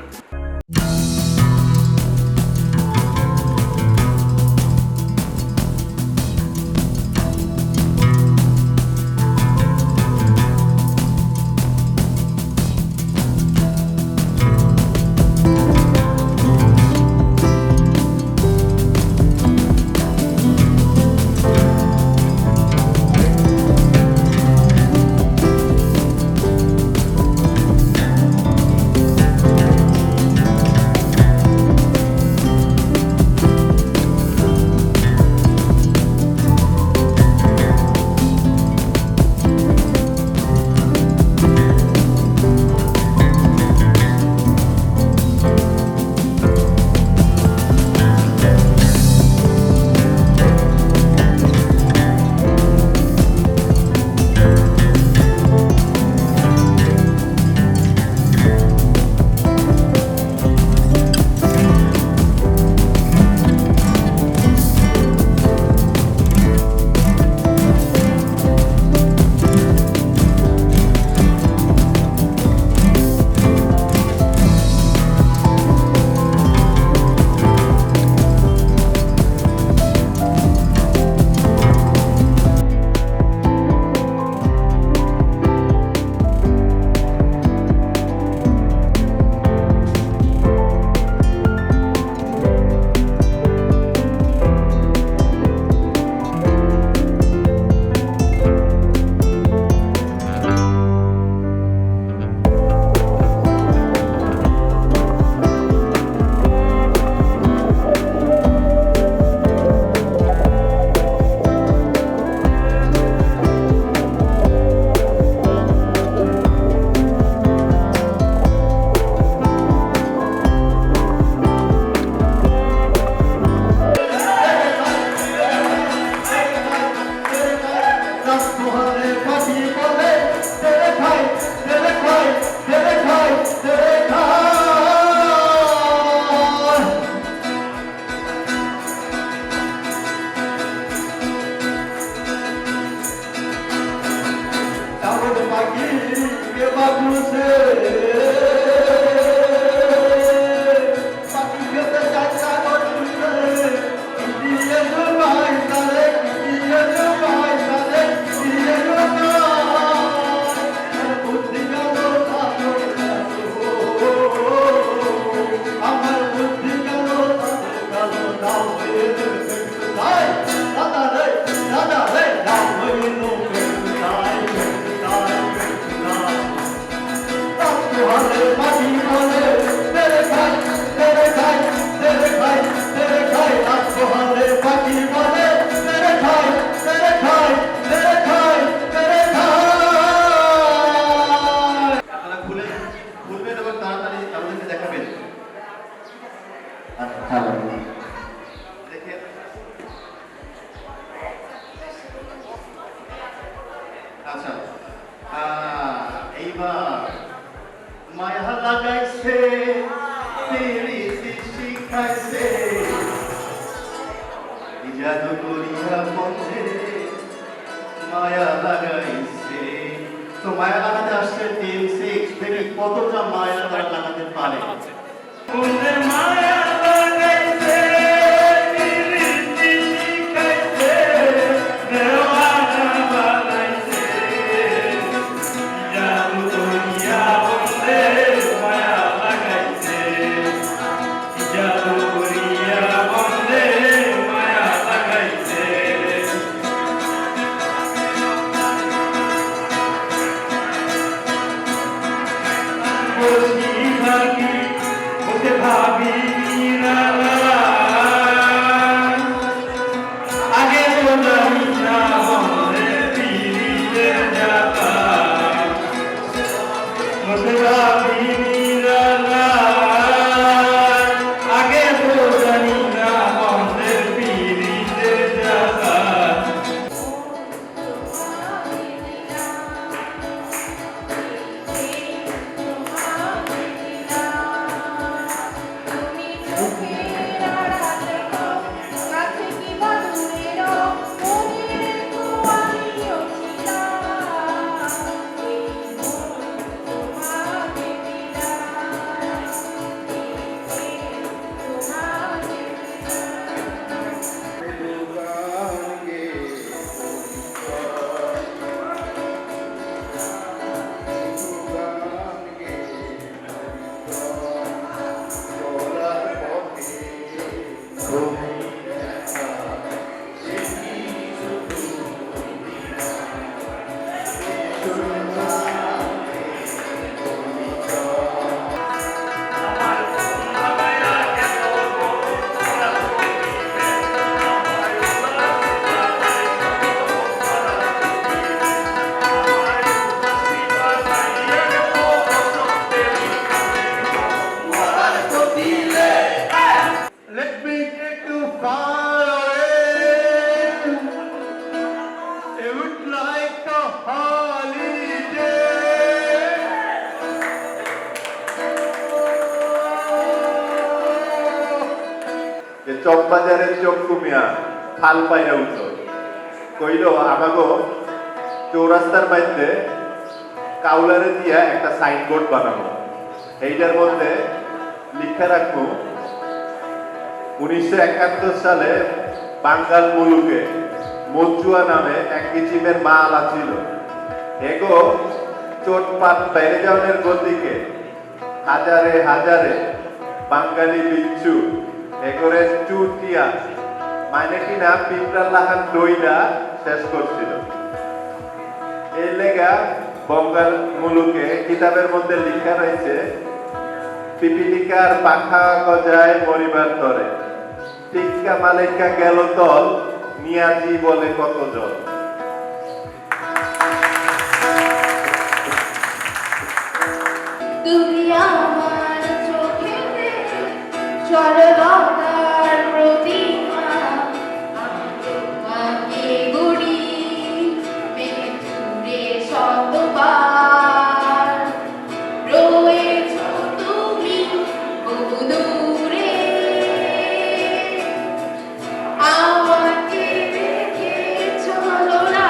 চকবাজারের চক্ষু মিয়া খাল পাইরা উঠল, কইল আমাগো চৌরাস্তার মধ্যে কাউলারে দিয়া একটা সাইনবোর্ড বানাবো, এইটার মধ্যে লিখা রাখবো 1971 সালে বাঙ্গাল মুলুকে মজুয়া নামে এক কিচিমের মাল আছিল, এগো চোটপাট বেড়ে যাওয়ার গতিকে হাজারে হাজারে বাঙালি বিচ্ছু এগরে চুটিয়া মানে কিনা পিঁপড়ার লাহান দইলা শেষ করছিল। এই লেগা বঙ্গাল মুলুকে কিতাবের মধ্যে লেখা রয়েছে পিপিলিকার পাখা গজায় মরিবার তরে, টিক্কা মালেকা গেল তল নিয়াজি বলে কত জল। তুমি আমার চোখেতে সরলতার প্রতিমা, তোমাকে গড়ি মেঘে চুড়ে শতবার, রয়েছ তুমি বহু দূরে, আমাকে রেখে চলো না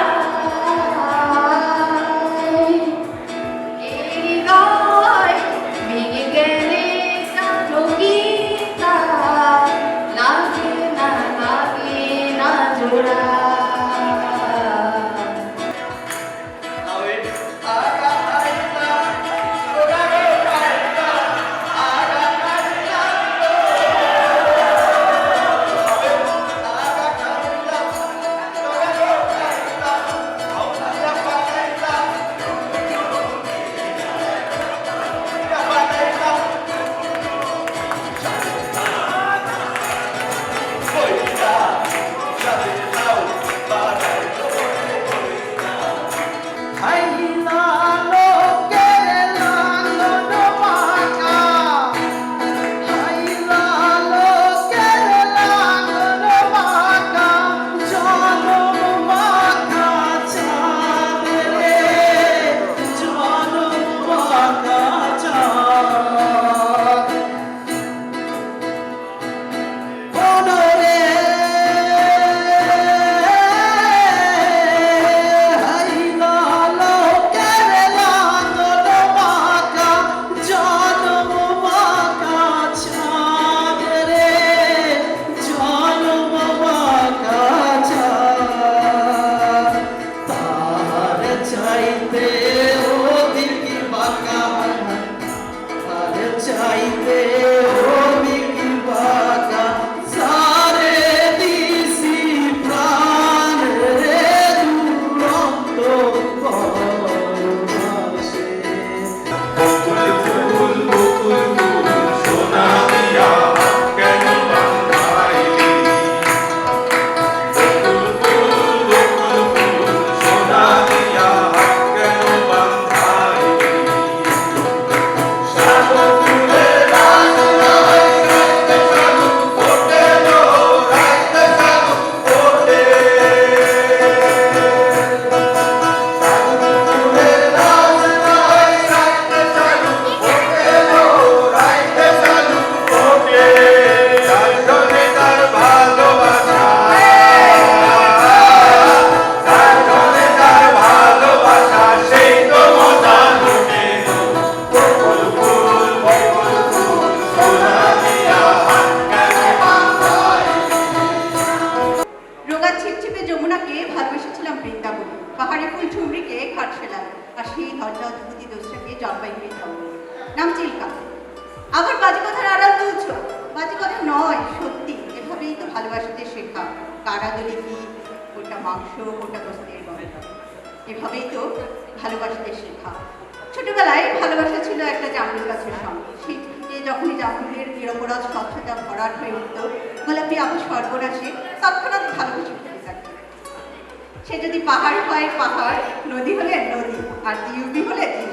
হৃদয় ভেঙে গেলে কাঁদো গীতা, লাগে না জোড়া। পাহাড়ে ফুল ঠুমরিকে ঘাট ফেলাল, আর সেই ধরটা ধুতি দোষটাকে জলপাইগুড়ি থামল, নাম চিল্কা। আবার বাজে কথার আড়াল তুলছ, বাজে কথা নয়, সত্যি। এভাবেই তো ভালোবাসাতে শেখা, কারা দলি কি, ওটা মাংস, ওটা গোস্তের গন্ধ, এভাবেই তো ভালোবাসাতে শেখা। ছোটবেলায় ভালোবাসা ছিল একটা জামরুল গাছের সঙ্গে, শীতে যখনই জামরুলের নিরপরাধ স্বচ্ছতা ভরাট হয়ে উঠত, গোলাপি আবার সর্বনাশে তৎক্ষণাৎ ভালোবেসে ফেলে থাকত। সে যদি পাহাড় হয় পাহাড়, নদী হলে নদী, আর জিউবি হলে জিউবি।